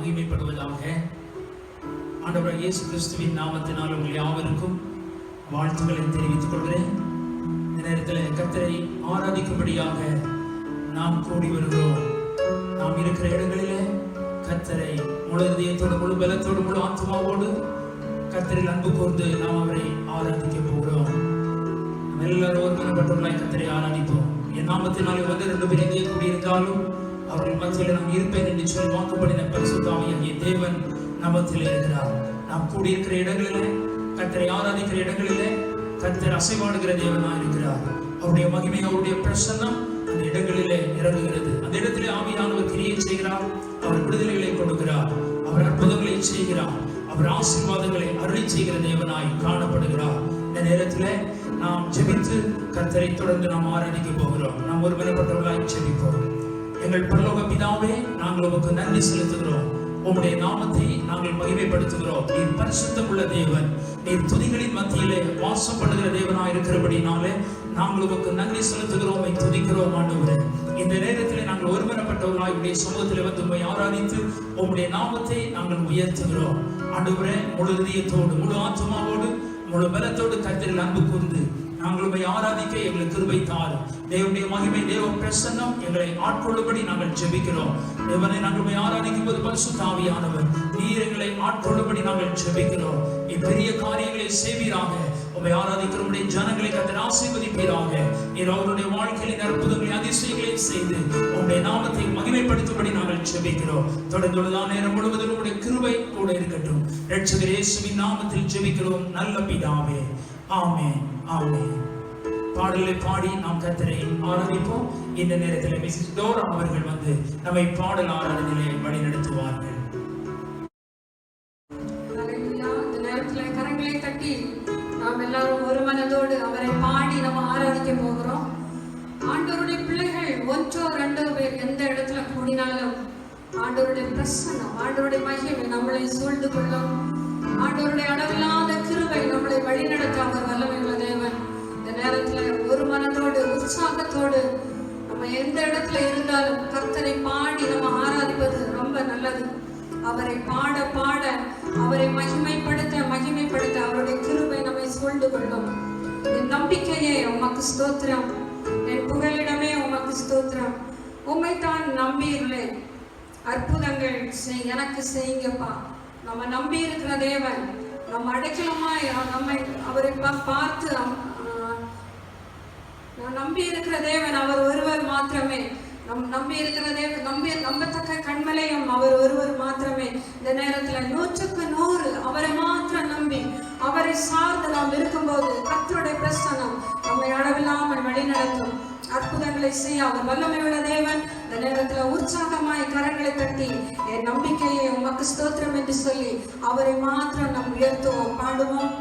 மகிமைப்படுவதாக. ஆண்டவர் இயேசு கிறிஸ்துவின் நாமத்தினால் உங்கள் யாவருக்கும் வாழ்த்துக்களை தெரிவித்துக் கொள்கிறேன். இந்த நேரத்தில் கர்த்தரை ஆராதிக்கும்படியாக நாம் கூடி வருகிறோம். நாம் இருக்கிற இடங்களிலே கர்த்தரை முழு இதயத்தோடு, முழு பலத்தோடு, முழு ஆத்மாவோடு கர்த்தரில் அன்பு கூர்ந்து நாம் அவரை ஆராதிக்க போகிறோம். எல்லாரும் ஒருமனப்பட்டவர்களாய் கர்த்தரை ஆராதிப்போம். என் நாமத்தினாலே வந்து 2 பேர் எங்கே கூடியிருந்தாலும் அவர்கள் மத்தியில் நாம் இருப்பேன் என்று சொல்லி வாக்குப்படின பரிசுத்த ஆவியாகிய தேவன் நமத்தில் இருக்கிறார். நாம் கூடியிருக்கிற இடங்களிலே, கர்த்தரை ஆராதிக்கிற இடங்களிலே கர்த்தர் அசைவாடுகிற தேவனாய் இருக்கிறார். அவருடைய மகிமை, அவருடைய பிரசன்னம் அந்த இடங்களிலே இறங்குகிறது. அந்த இடத்திலே ஆவியானவர் கிரியை செய்கிறார். அவர் விடுதலைகளை கொடுக்கிறார். அவர் அற்புதங்களை செய்கிறார். அவர் ஆசீர்வாதங்களை அருளி செய்கிற தேவனாய் காணப்படுகிறார். இந்த நேரத்திலே நாம் ஜெபித்து கர்த்தரை தொடர்ந்து நாம் ஆராதிக்க போகிறோம். நாம் ஒருமனப்பட்டவர்களாய் ஜெபிப்போம். எங்கள் பரலோக பிதாவே, நாங்கள் உமக்கு நன்றி செலுத்துகிறோம். உம்முடைய நாமத்தை நாங்கள் மகிமைப்படுத்துகிறோம். நீர் பரிசுத்தமுள்ள தேவன், நீர் துதிகளின் மத்தியிலே வாசம் பண்ணுகிற தேவனாய் இருக்கிறபடினாலே நாங்கள் உமக்கு நன்றி செலுத்துகிறோம், துதிக்கிறோம். ஆண்டவரே, இந்த நேரத்தில் நாங்கள் ஒருமனப்பட்டவர்களாய் உடைய சமூகத்தில் வந்து உம்மை ஆராதித்து உம்முடைய நாமத்தை நாங்கள் உயர்த்துகிறோம். ஆண்டவரே, முழு இதயத்தோடு, முழு ஆத்மாவோடு, முழு பலத்தோடு கர்த்தரில் அன்பு கூர்ந்து நாங்கள் உம்மை ஆராதிக்க எங்களுக்கு கிருபை தாரும். தேவனுடைய மகிமை, தேவ பிரசன்னம் எங்களை ஆட்கொள்ளும்படி நாங்கள் ஜெபிக்கிறோம். தேவனை நாங்கள் உம்மை ஆராதிக்கும் போது பரிசுத்த ஆவியானவர் நீர் எங்களை ஆட்கொள்ளும்படி நாங்கள் ஜெபிக்கிறோம். இப்பெரிய காரியங்களை செய்வீராக. உம்மை ஆராதிக்கிற உம்முடைய ஜனங்களை கர்த்தர் ஆசீர்வதிப்பீராக. நீர் அவருடைய வாழ்க்கையின் அற்புதங்களை, அதிசயங்களை செய்து உம்முடைய நாமத்தை மகிமைப்படுத்தும்படி நாங்கள் ஜெபிக்கிறோம். தொடர்ந்துள்ளதான நேரம் முழுவதும் உம்முடைய கிருபை கூட இருக்கட்டும். இரட்சகர் இயேசுவின் நாமத்தில் ஜெபிக்கிறோம் நல்ல பிதாவே. ஆமென், ஆமென். பாடலை பாடி நாம் கர்த்தரை ஆராதிப்போம். இந்த நேரத்தில் மிஸ்ஸஸ் டோரா அவர்கள் வந்து நம்மை பாடல் ஆராதனையிலே வழி நடத்துவார்கள். இந்த நேரத்தில் கரங்களை தட்டி நாம் எல்லாரும் ஒரு மனதோடு அவரை பாடி நம்ம ஆராதிக்க போகிறோம். ஆண்டவருடைய பிள்ளைகள் 1 or 2 பேர் எந்த இடத்துல கூடினாலும் ஆண்டவருடைய பிரசன்னம், ஆண்டவருடைய மகிமை நம்மளை சூழ்ந்து கொள்ளும். ஆண்டவருடைய அளவில்லாத கிருபை நம்மளை வழிநடத்த அவர் வல்லமையுள்ள தேவன். இந்த நேரத்துல ஒரு மனதோடு, உற்சாகத்தோடு நம்ம எந்த இடத்துல இருந்தாலும் கர்த்தரை பாடி நம்ம ஆராதிப்பது ரொம்ப நல்லது. அவரை பாட பாட, அவரை மகிமைப்படுத்த அவருடைய கிருபை நம்மை சூழ்ந்து கொள்ளும். என் நம்பிக்கையே உமக்கு ஸ்தோத்திரம், என் புகலிடமே உமக்கு ஸ்தோத்திரம். உம்மைத்தான் நம்பியுள்ளேன், அற்புதங்கள் எனக்கு செய்யுங்கப்பா. நம்ம நம்பி இருக்கிற தேவன், நம்ம அடைக்கலமாய் நம்மை அவரை பார்த்து நம்பி இருக்கிற தேவன் அவர் ஒருவர் மாத்திரமே. நம்பி இருக்கிற தேவன், நம்பத்தக்க கண்மலையும் அவர் ஒருவர் மாத்திரமே. இந்த நேரத்துல 100க்கு 100 அவரை மாத்திரம் நம்பி அவரை சார்ந்து நாம் இருக்கும்போது கர்த்தருடைய பிரசன்னம் நம்மை அளவில்லாமல் வழி நடத்தும். அற்புதங்களை செய்ய அவர் வல்லமையுள்ள தேவன். இந்த நேரத்துல உற்சாகமாய் கரங்களை தட்டி என் நம்பிக்கையை உமக்கு ஸ்தோத்திரம் என்று சொல்லி அவரை மாத்திரம் நாம் உயர்த்துவோம், பாடுவோம்.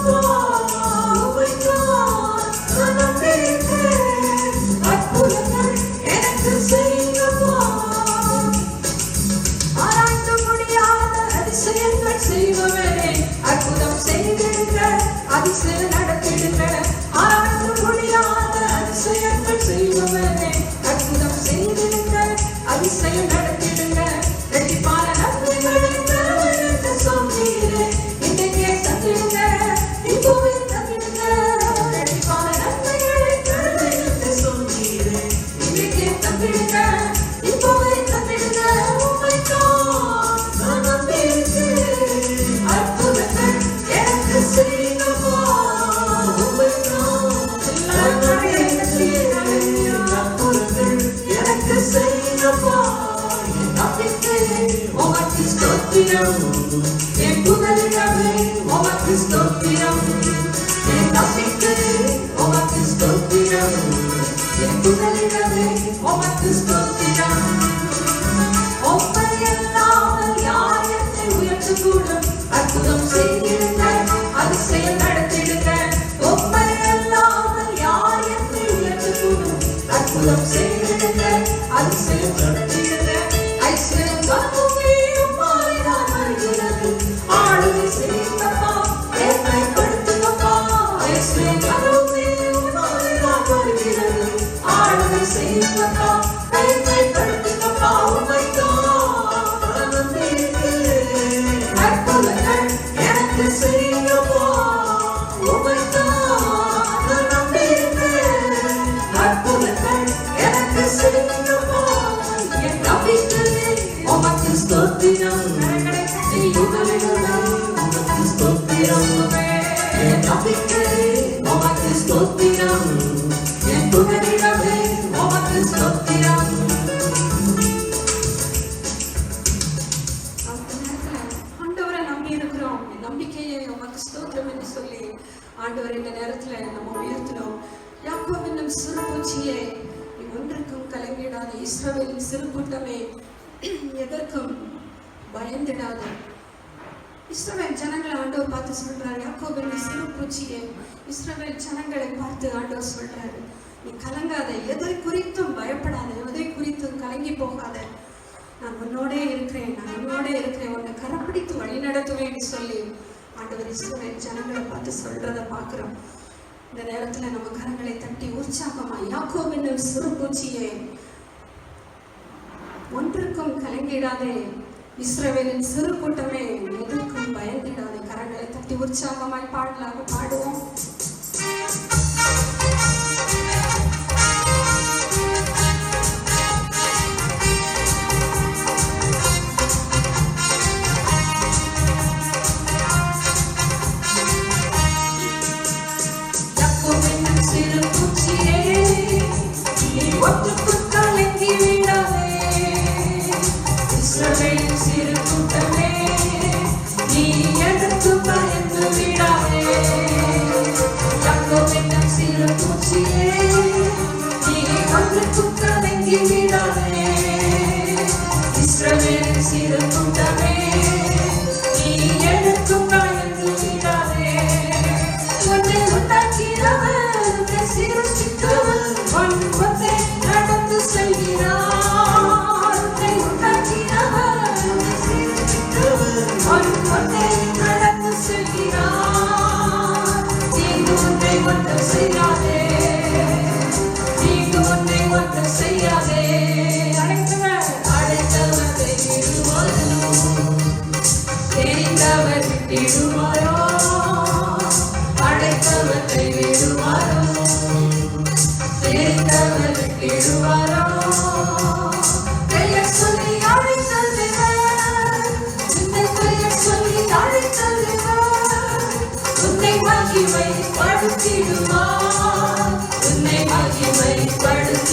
Oh my God, ஸ்தோத்திரம், என் புகலிடமே உமக்கு ஸ்தோத்திரம், என் நம்பிக்கையே உமக்கு ஸ்தோத்திரம், என் புகலிடமே உமக்கு ஸ்தோத்திரம். உம்மை அல்லாமல் யார் என்னை உயர்த்தக்கூடும்? அற்புதம் செய்திடுங்க, அதிசயம் நடத்திடுங்க. உம்மை அல்லாமல் யார் என்னை உயர்த்தக்கூடும்? அற்புதம் செய்திடுங்க, அதிசயம் நடத்திடுங்க. ஐஸ்வர்யம் கனவுமே உம்மாலே தான் வருகிறது. ஆளுகை செய்யுங்கப்பா, மேன்மைப்படுத்துங்கப்பா. ஐஸ்வர்யம் கனவுமே உம்மாலே தான் வருகிறது. ஆளுகை செய்யுங்கப்பா, மேன்மைப்படுத்துங்கப்பா. அற்புதங்கள் எனக்கு செய்யப்பா, உமைதான் நம்பியிருக்கிறேன். அற்புதங்கள் எனக்கு செய்யப்பா, என் நம்பிக்கையே உமக்கு ஸ்தோத்திரம். உமக்கு ஸ்தோத்திரம், என் நம்பிக்கையே உமக்கு ஸ்தோத்திரம், என் புகலிடமே உமக்கு ஸ்தோத்திரம். நம்பிக்கையை உமக்கு ஸ்தோத்திரம் என்று சொல்லி ஆண்டவர் இந்த நேரத்துல நம்ம உயர்த்தினோம். யாக்கோபு என்னும் சிறு பூச்சியே, நீ ஒன்றுக்கும் கலங்கிடாத இஸ்ரவேலின் சிறு கூட்டமே, எதற்கும் பயந்திடாத. இஸ்ரவேல் ஜனங்களை ஆண்டவர் பார்த்து சொல்றாரு, யாக்கோபு என்னும் சிறு பூச்சியே, இஸ்ரவேல் ஜனங்களை பார்த்து ஆண்டவர் சொல்றாரு, நீ கலங்காத, எதை குறித்தும் பயப்படாத, எதை குறித்தும் கலங்கி போகாத. நான் உன்னோடே இருக்கிறேன், நான் உன்னோடே இருக்கிறேன், உன்னை கரப்பிடித்து வழி நடத்துவேன்னு சொல்லி ஆண்டவர் இஸ்ரவேல் ஜனங்களை பார்த்து சொல்றதை பார்க்கிறோம். இந்த நேரத்துல நம்ம கரங்களை தட்டி உற்சாகமா, யாக்கோபு என்னும் சிறு பூச்சியே, ஒன்றுக்கும் கலங்கிடாதே, இஸ்ரவேலின் சிறு கூட்டமே, எதற்கும் பயந்திடாதே. கரங்களை தட்டி உற்சாகமாய் பாடலாக பாடுவோம். இஸ்ரவேலின் சிறு கூட்டமே, நீ எதற்கு பயந்து விடாதே. யாக்கோபு என்னும் சிறு பூச்சியே, நீ ஒன்றுக்கும் கலங்கி விடாதே. இஸ்ரவேலின் சிறு கூட்டமே, நீ எதற்கு பயந்து விடாதே. உன்னை உண்டாக்கியவர், உன்னை சிருஷ்டித்தவர், உன் முன்னே நடந்து செல்கிறார். நடந்து செல்கிறார். நீங்க ஒன்றை ஒன்றும் செய்யாதே, நீங்க ஒன்றை ஒன்றும் செய்யாதே. அழைத்தவரை விடுவாரோ, தெரிந்தவர் விடுவாரோ, அழைத்தவரை விடுவாரோ, தெரிந்தவர் விடுவாரோ. பெயர் சொல்லி உன்னை மகிமைப்படுத்திடுவார், உன்னை மகிமைப்படுத்திடுவார்.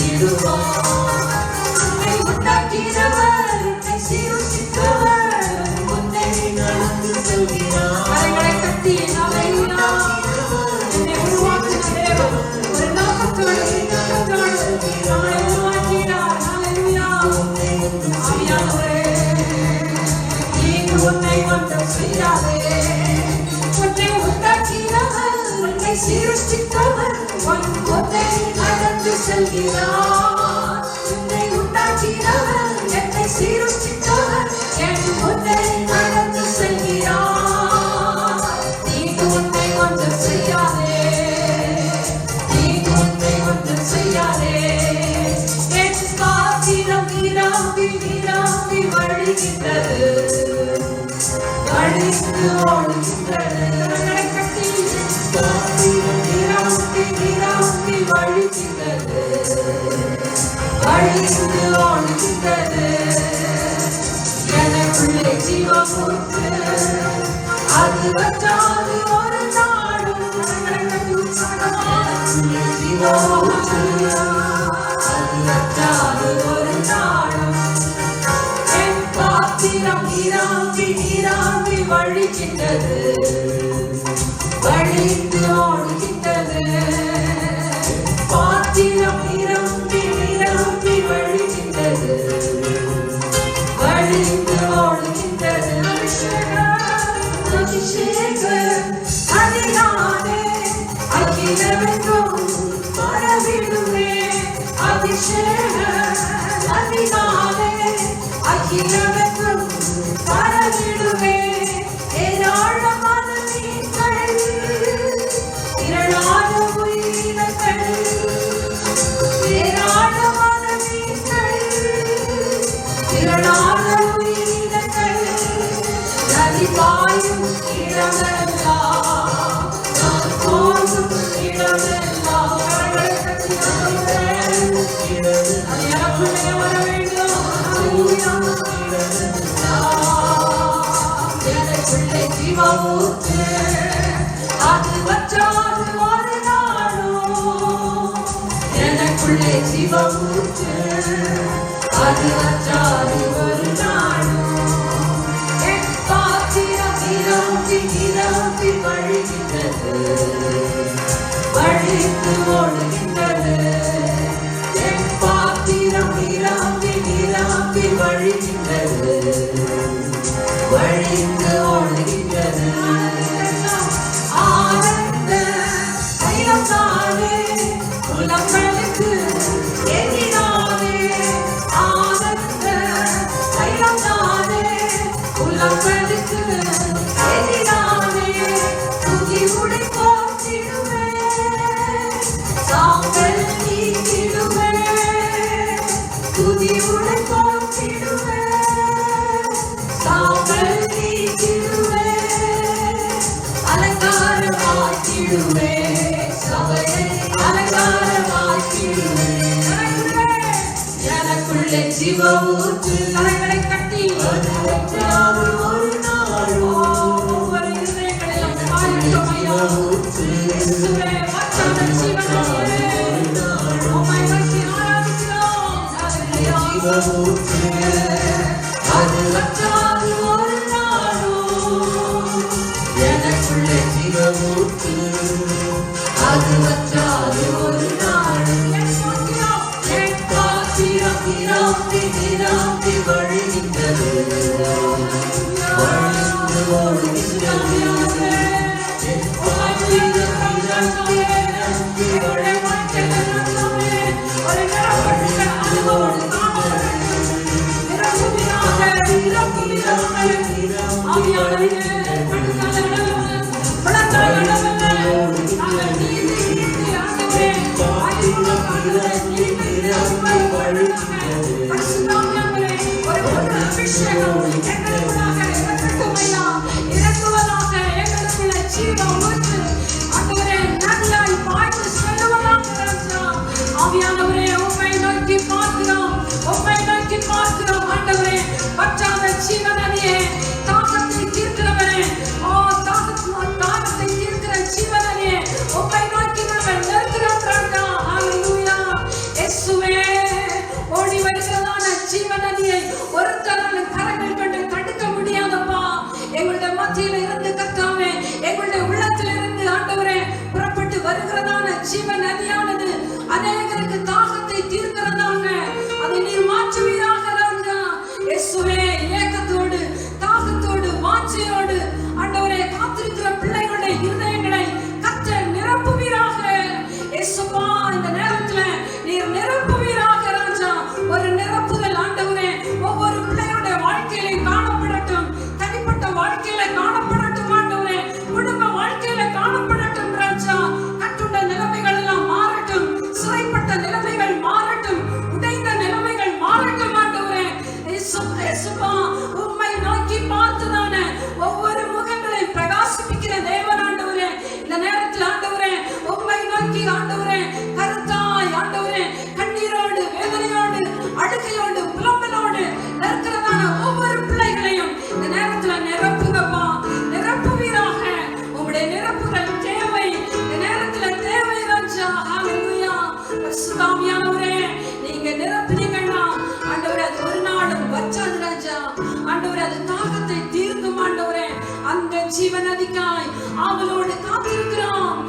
உன்னை உண்டாக்கினவர், உன்னை சிருஷ்டித்தவர், உன்னை நடந்து செல்கிறார். கரங்களை தட்டி ஹல்லேலூயா. என்னை உருவாக்கின தேவன் ஒரு நோக்கத்தோடு நம்மை உருவாக்கினார். ஹல்லேலூயா. ஆவியானவரே, நீங்க உன்னை ஒன்றும் செய்யாதே. உன்னை உண்டாக்கினவர், உன்னை சிருஷ்டித்தவர், உன் முன்னே நடந்து செல்கிறார். உன்னை உண்டாக்கினவர், என்னை சிருஷ்டித்தவர், என் முன்னே நடந்து செல்கிறார். நீங்க உன்னை ஒன்றும் செய்யாதே, நீங்க உன்னை ஒன்றும் செய்யாதே. என் பாத்திரம் நிரம்பி நிரம்பி வழிகின்றது, வழிந்து ஓடுகின்றது. நிரம்பி நிரம்பி வழிகின்றது, வழிந்து ஓடுகின்றது. எனக்குள்ளே ஜீவமூத்து, அது வற்றாது ஒரு நாடும். ஜீவமூத்து, அது வற்றாது ஒரு நாடும். என் பாத்திரம் நிரம்பி வழிகின்றது, வழிந்து ஓடுகின்றது. பாத்திரம் நிரம்பி நிரம்பி வழிகின்றது, வழிந்து ஓடுகின்றது. அபிஷேகம் அதினாலே அகிலமெங்கும் பரவிடுமே. அபிஷேகம் அதினாலே அகிலமெங்கும் பரவிடுமே. ஏராளமான மீன்கள், திரளான உயிரினங்கள், ஏராளமான மீன்கள், திரளான உயிரினங்கள், நதி பாயும் இடமெல்லாம், நான் போகும் இடமெல்லாம், கரங்களை தட்டி ஆடுகிறேன். அது எனக்குள்ளே வர வேண்டும். எனக்குள்ளே ஜீவமூத்து, அது வற்றாது ஒரு நாளும். எனக்குள்ளே ஜீவமூத்து, அது வற்றாது ஒரு நாளும். என் பாத்திரம் நிரம்பி நிரம்பி வழிகின்றது, வழிந்து ஓடுகின்றது. என் பாத்திரம் நிரம்பி நிரம்பி வழிகின்றது, வழிந்து ஓடுகின்றது. ஆனந்த தைலம் தானே உலங்களுக்கு எதிரானே. ஆனந்த தைலம் தானே உலங்களுக்கு எதிரானே. துதி உடை போற்றிடுவே, சாம்பல் நீக்கிடுவே. துதி உடை போற்றிடுவே, சாம்பல் நீக்கிடுவே. அலங்காரமாக்கிடுவே, சபையை அலங்காரமாக்கிடுவே. எனக்குள்ளே ஜீவமூத்து, கரங்களை கட்டி வற்றாது ஒரு நாளும். ஒவ்வொரு இதயங்களிலும் பாயட்டும் ஐயா. இயேசுவே, வற்றாத ஜீவனே, உம்மை நோக்கி ஆராதிக்கிறோம். ஹல்லேலூயா. அது வற்றாது ஒரு நாளும். எனக்குள்ளே ஜீவமூத்து, அது வற்றாது ஒரு நாளும். என் பாத்திரம் நிரம்பி நிரம்பி வழிகின்றது, வழிந்து ஓடுகின்றது. என் பாத்திரம் நிரம்பி நிரம்பி வழிகின்றது, வழிந்து ஓடுகின்றது. ஆவியானவரே, உம்மை நோக்கி பார்க்கிறோம், உம்மை நோக்கி பார்க்கிறோம். ஆண்டவரே, வற்றாத ஜீவனே, தாகத்தை தீர்க்கிறவரே, தாகத்தை தீர்க்கிற ஜீவனே, உம்மை நோக்கி நாங்கள் நிற்கிறோம் ராஜா. ஹல்லேலூயா. இயேசுவே, ஓடி வருகிறதான ஜீவனே, ஒருத்தரான கரங்கள் கொண்டு தடுக்க முடியாதப்பா. எங்களுடைய மத்தியில இருந்து கர்த்தாவே, எங்களுடைய உள்ளத்தில் இருந்து ஆண்டவரே புறப்பட்டு வருகிறதான ஜீவன் நதியானது அநேகருக்கு தாகத்தை தீர்க்கிறதாக அதை நீர் மாற்றுவீராக ராஜா. இயேசுவே, ஜீவநதிக்காய் ஆவலோடு காத்திருக்கிறோம்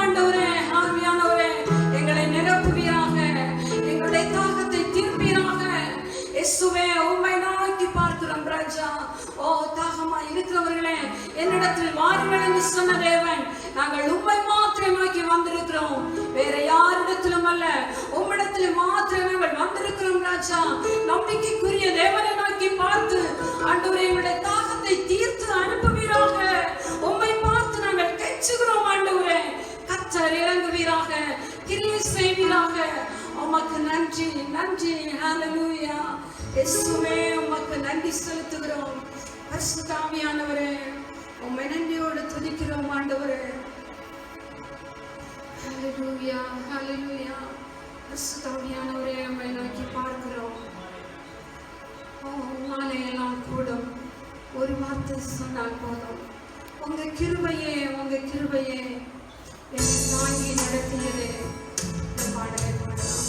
ஆண்டவரே. ஆவியானவரே, எங்களை நிரப்புவீராக, எங்களுடைய தாகத்தை தீர்ப்பீராக. இயேசுவே, உம்மை நோக்கி பார்க்கிறோம் ராஜா. ஓ, தாகமா இருக்கிறவர்களே, என்னிடத்தில் வாருங்கள் என்று சொன்ன தேவன், நாங்கள் உம்மை மாத்திரம் நோக்கி வந்திருக்கிறோம், வேற யாரிடத்திலும் அல்ல, உம்மிடத்தில் மாத்திரம் நாங்கள் வந்திருக்கிறோம் ராஜா. நம்பிக்கைக்குரிய தேவனை நோக்கி பார்த்து ஆண்டவரே, எங்களுடைய தாகத்தை தீர்த்து அனுப்புவீராக. உம்மை பார்த்து நாங்கள் கெஞ்சுகிறோம் ஆண்டவரே. கர்த்தர் இறங்குவீராக, கிரியை செய்வீராக. உமக்கு நன்றி நன்றி. ஹல்லேலூயா. இயேசுவே, உமக்கு நன்றி செலுத்துகிறோம். பரிசுத்த ஆவியானவரே, உம்மை நன்றியோடு துதிக்கிறோம் ஆண்டவரே. ஹல்லேலூயா ஹல்லேலூயா. பரிசுத்த ஆவியானவரே, உம்மை நோக்கி பார்க்கிறோம். உம்மாலே எல்லாம் கூடும். ஒரு வார்த்தை சொன்னால் போதும். உங்க கிருபையே என்னை தாங்கி நடத்தியதே. பாடலை பாடலாம்.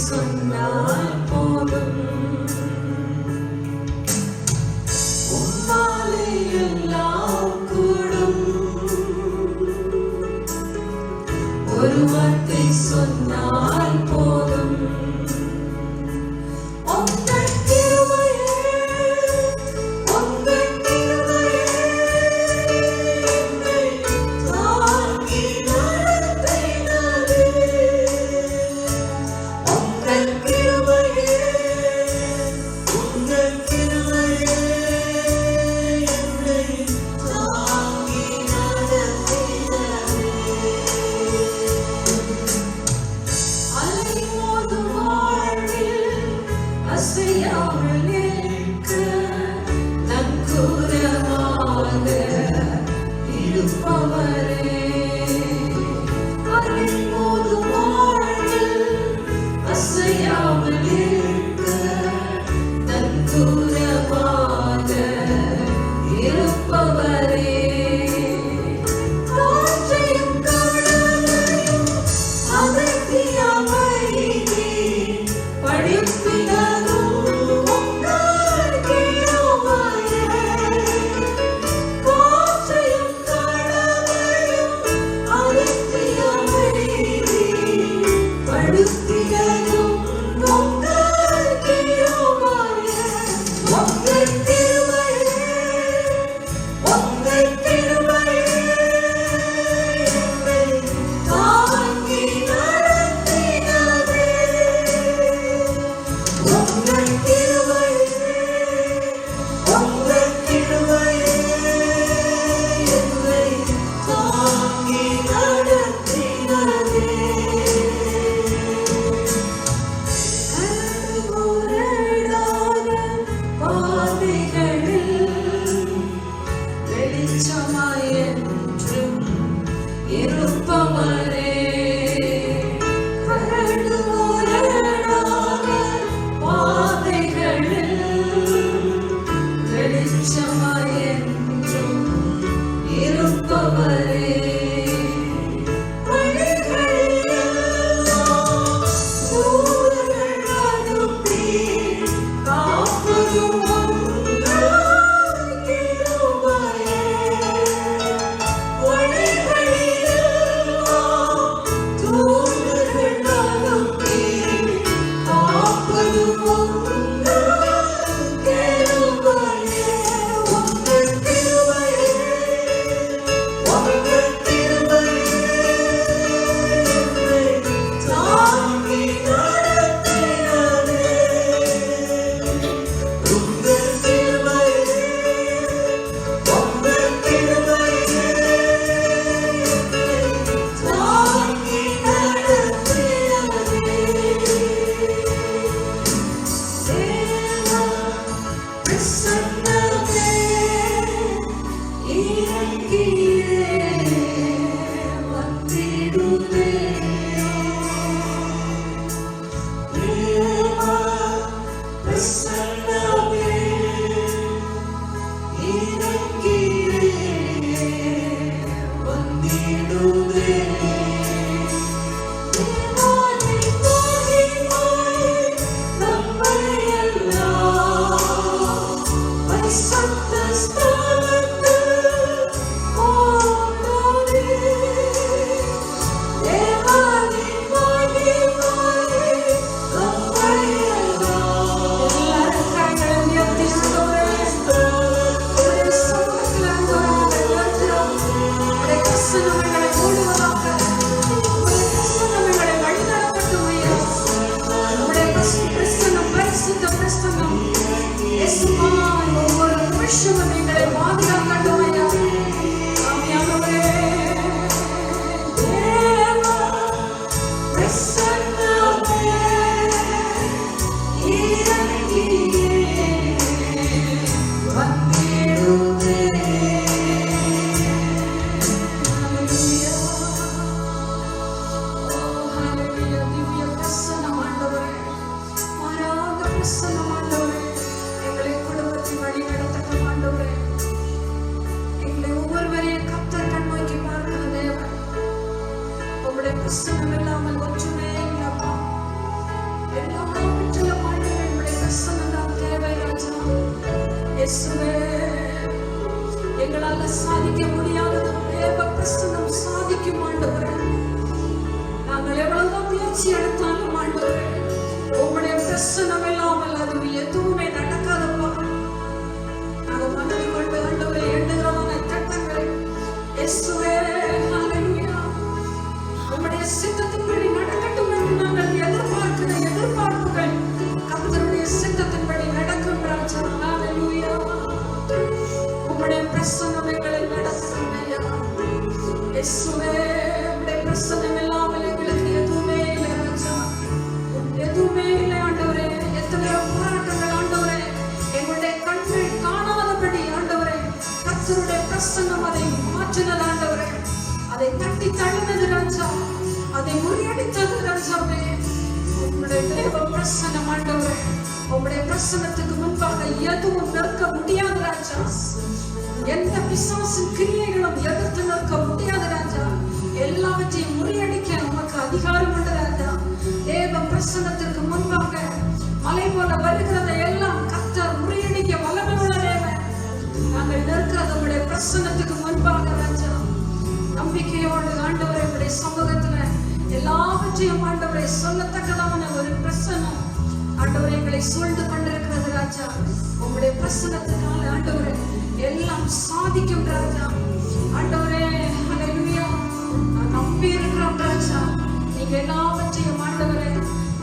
சொன்னால் போதும், உம்மாலே எல்லாம் கூடும். ஒரு வார்த்தை சொன்னால் போதும். உங்கள் கிருபையே என்னை தாங்கி நடத்தினதே. உங்கள் கிருபையே என்னை தாங்கி நடத்தினதே. அலைமோதும் வாழ்வில் அசையாமல் நிற்க நங்கூரமாக இருப்பவரே. அலைமோதும் வாழ்வில் அசையாமல் நிற்க நங்கூரமாக இருப்பவரே. காற்றையும் கடலையும் அகற்றிய அமைதி படிப்பினதும் உங்கள் கிருபையே. காற்றையும் கடலையும் அகற்றிய அமைதி படிப்பினதும் உங்கள் கிருபையே. உங்கள் கிருபையே என்னை தாங்கி நடத்தினதே. உங்கள் கிருபையே என்னை தாங்கி நடத்தினதே. கரடுமுரடான பாதைகளில் வெளிச்சமாய் என்றும் இருப்பவரே. கரடுமுரடான பாதைகளில் வெளிச்சமாய் என்றும் இருப்பவரே. வழிகளிலெல்லாம் தூதர்கள் அனுப்பி காப்பதும் உங்கள் கிருபையே. வழிகளிலெல்லாம் எங்களால சாதிக்க முடியாத தேவ பிரசன்னம் சாதிக்கும் ஆண்டவரே. நாங்கள் எவ்வளவு முயற்சி எடுத்தாலும் ஆண்டவரே, உங்களுடைய பிரசன்னம் இல்லாமல் அது எதுவுமே நடக்காதப்பா. நாங்கள் மனதை கொண்டு ஆண்டவரே எண்ணுகிறோம் கட்டங்களை இயேசுவே, ஹல்லேலூயா, உங்களுடைய சித்தத்தின்படி நடக்கட்டும் என்று நாங்கள் எதிர்பார்க்கிற எதிர்பார்ப்புகள் கர்த்தருடைய சித்தத்தின்படி நடக்கும் ராஜா. ஹல்லேலூயா, உம்முடைய பிரசன்னம் எங்களை நடத்தும் ஐயா. இயேசுவே, உம்முடைய பிரசன்னம் இல்லாமல் எங்களுக்கு எதுவுமே இல்லை ராஜா, எதுவுமே இல்லை ஆண்டவரே. எத்தனையோ போராட்டங்கள் ஆண்டவரே, எங்களுடைய கண்கள் காணாதபடி ஆண்டவரே கர்த்தருடைய பிரசன்னம் அதை மாற்றினது ஆண்டவரே, அதை தட்டி தள்ளினது ராஜா, அதை முறியடித்தது ராஜாவே. உம்முடைய தேவ பிரசன்னம் ஆண்டவரே, உம்முடைய பிரசன்னத்துக்கு முன்பாக எதுவும் நிற்க முடியாது ராஜா. எந்த பிசாசின் கிரியைகளும் எதிர்த்து நிற்க முடியாது ராஜா. எல்லாவற்றையும் முறியடிக்க நமக்கு அதிகாரம் உண்டு ராஜா. தேவ பிரசன்னத்திற்கு முன்பாக மலை போல வருகிறதை எல்லாம் கர்த்தர் முறியடிக்க வல்லமை உள்ள தேவன். நாங்கள் நிற்கிறது உங்களுடைய பிரசன்னத்துக்கு முன்பாக ராஜா. நம்பிக்கையோடு ஆண்டவரை உங்களுடைய சமூகத்துல எல்லாவற்றையும் ஆண்டவரை சொல்லத்தக்கதான ஒரு பிரசன்னம் ஆண்டவரை எங்களை சூழ்ந்து கொண்டிருக்கிறது ராஜா. உங்களுடைய பிரசன்னத்தினால ஆண்டவரை எல்லாம் சாதிக்கும் ராஜா. ஆண்டவரே, ஹல்லேலூயா, நான் நம்பி இருக்கிறோம் ராஜா. நீங்க எல்லாவற்றையும் ஆண்டவரை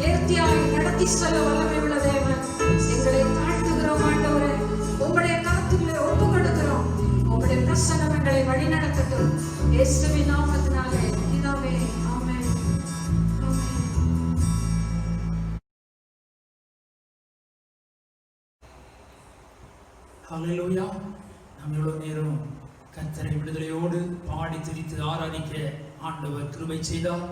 நேர்த்தியாய் நடத்தி செல்ல வல்லமை உள்ள தேவன். எங்களை தாழ்த்துகிறோம் ஆண்டவரே, உங்களுடைய கருத்துக்களை ஒப்பு கொடுக்கிறோம். உங்களுடைய பிரசன்னம் எங்களை வழி நடத்தட்டும். இயேசுவின் நாமத்தினாலே பிதாவே, ஆமென். ஹல்லேலூயா. நாம் எவ்வளவு நேரம் கர்த்தரை விடுதலையோடு பாடி துதித்து ஆராதிக்க ஆண்டவர் கிருபை செய்தார்.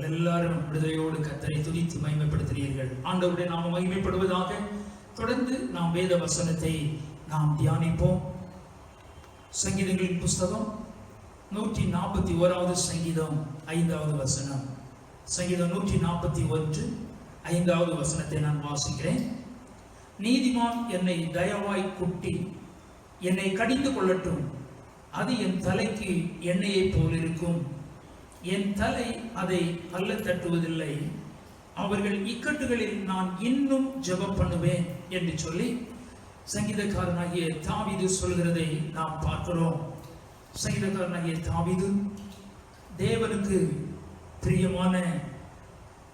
எல்லாரும் விடுதலையோடு கர்த்தரை துதித்து மகிமைப்படுத்தினீர்கள். ஆண்டவருடைய நாம மகிமைப்படுவதாக. தொடர்ந்து நாம் வேத வசனத்தை நாம் தியானிப்போம். சங்கீதங்களின் புஸ்தகம் 141வது சங்கீதம் 5வது வசனம். சங்கீதம் 141 5வது வசனத்தை நான் வாசிக்கிறேன். நீதிமான் என்னை தயவாய் குட்டி என்னை கடிந்து கொள்ளட்டும், அது என் தலைக்கு எண்ணெயை போல் இருக்கும், என் தலை அதை அல்ல தட்டுவதில்லை, அவர்கள் இக்கட்டுகளில் நான் இன்னும் ஜெபம் பண்ணுவேன் என்று சொல்லி சங்கீதக்காரனாகிய தாவீது சொல்கிறதை நாம் பார்க்கிறோம். சங்கீதக்காரனாகிய தாவீது தேவனுக்கு பிரியமான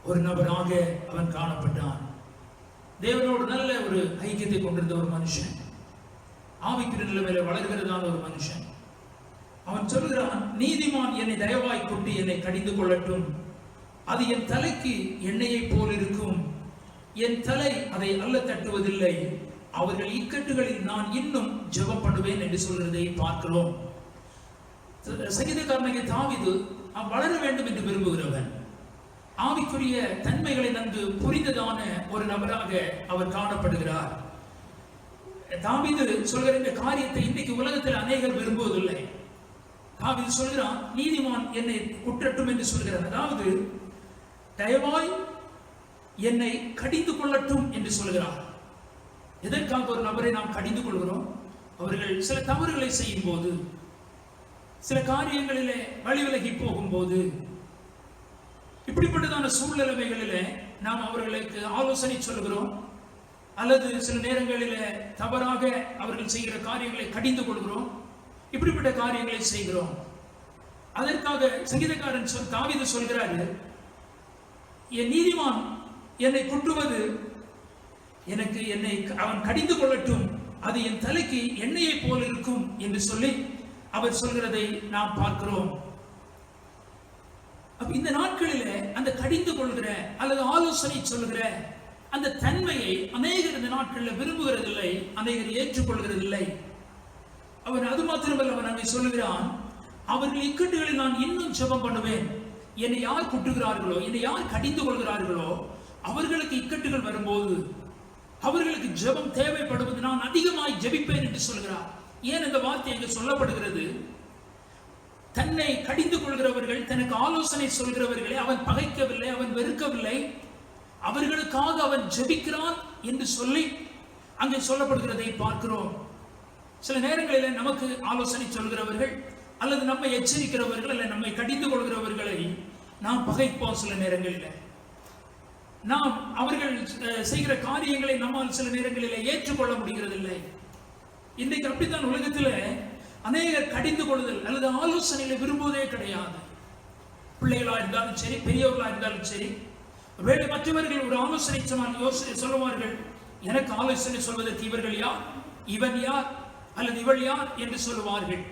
ஒரு நபராக அவன் காணப்பட்டான். தேவனோடு நல்ல ஒரு ஐக்கியத்தை கொண்டிருந்த ஒரு மனுஷன், ஆவிக்குரிய நிலைமையில வளர்கிறதான ஒரு மனுஷன். அவன் சொல்கிறான், நீதிமான் என்னை தயவாய் கொண்டு என்னை கடிந்து கொள்ளட்டும், அது என் தலைக்கு எண்ணெயை போல் இருக்கும், என் தலை அதை அல்ல தட்டுவதில்லை, அவர்கள் இக்கட்டுகளில் நான் இன்னும் ஜெபம் பண்ணுவேன் என்று சொல்கிறதை பார்க்கிறோம். சங்கீதக்காரனாகிய தாவீது வளர வேண்டும் என்று விரும்புகிறவன், ஆவிக்குரிய தன்மைகளை நன்கு புரிந்ததான ஒரு நபராக அவர் காணப்படுகிறார். தாவீது சொல்கிற இந்த காரியத்தை இன்றைக்கு உலகத்தில் அநேகர் விரும்புவதில்லை. தாவீது சொல்கிறான், நீதிமான் என்னை குற்றட்டும் என்று சொல்கிறார். அதாவது தயவாய் என்னை கடிந்து கொள்ளட்டும் என்று சொல்கிறார். எதற்காக ஒரு நபரை நாம் கடிந்து கொள்கிறோம்? அவர்கள் சில தவறுகளை செய்யும் போது, சில காரியங்களிலே வழிவிலகி போகும்போது, இப்படிப்பட்டதான சூழ்நிலைகளிலே நாம் அவர்களுக்கு ஆலோசனை சொல்கிறோம், அல்லது சில நேரங்களிலே தவறாக அவர்கள் செய்கிற காரியங்களை கடிந்து கொள்கிறோம், இப்படிப்பட்ட காரியங்களை செய்கிறோம். அதற்காக சங்கீதக்காரன் தாவீது சொல்கிறாரு, என் நீதிமான் என்னை குட்டுவது எனக்கு என்னை அவன் கடிந்து கொள்ளட்டும், அது என் தலைக்கு எண்ணெயை போல் இருக்கும் என்று சொல்லி அவர் சொல்கிறதை நாம் பார்க்கிறோம். இந்த நாட்களிலே அந்த கடிந்து கொள்கிற அல்லது ஆலோசனை சொல்கிற அந்த தன்மையை அநேகர் இந்த நாட்களில் விரும்புகிறதில்லை, அநேகர் ஏற்றுக்கொள்கிறதில்லை. அவன் அது மாத்திரமல்ல, அவன் அங்கே சொல்லுகிறான், அவர்கள் இக்கட்டுகளில் நான் இன்னும் ஜெபம் பண்ணுவேன். என்னை யார் குட்டுகிறார்களோ, என்னை யார் கடிந்து கொள்கிறார்களோ, அவர்களுக்கு இக்கட்டுகள் வரும்போது அவர்களுக்கு ஜெபம் தேவைப்படுவது நான் அதிகமாய் ஜெபிப்பேன் என்று சொல்கிறார். ஏன் இந்த வார்த்தை இங்கு சொல்லப்படுகிறது? தன்னை கடிந்து கொள்கிறவர்கள், தனக்கு ஆலோசனை சொல்கிறவர்களை அவன் பகைக்கவில்லை, அவன் வெறுக்கவில்லை, அவர்களுக்காக அவன் ஜெபிக்கிறான் என்று சொல்லி அங்கே சொல்லப்படுகிறதை பார்க்கிறோம். சில நேரங்களில் நமக்கு ஆலோசனை சொல்கிறவர்கள் அல்லது நம்மை எச்சரிக்கிறவர்கள் அல்ல நம்மை கடிந்து கொள்கிறவர்களை நாம் பகைப்போம். சில நேரங்களில் நாம் அவர்கள் செய்கிற காரியங்களை நம்மால் சில நேரங்களில் ஏற்றுக்கொள்ள முடிகிறதில்லை. இன்றைக்கு அப்படித்தான் உலகத்தில் அநேகர் கடிந்து கொள்ளுதல் அல்லது ஆலோசனைகளை விரும்புவதே கிடையாது. பிள்ளைகளா இருந்தாலும் சரி, பெரியவர்களா இருந்தாலும் சரி, வேறு மற்றவர்கள் ஒரு ஆலோசனை சொன்னால் சொல்லுவார்கள், எனக்கு ஆலோசனை சொல்வதற்கு இவர்கள் யார், இவன் யார் அல்லது இவள் யார் என்று சொல்லுவார்கள்.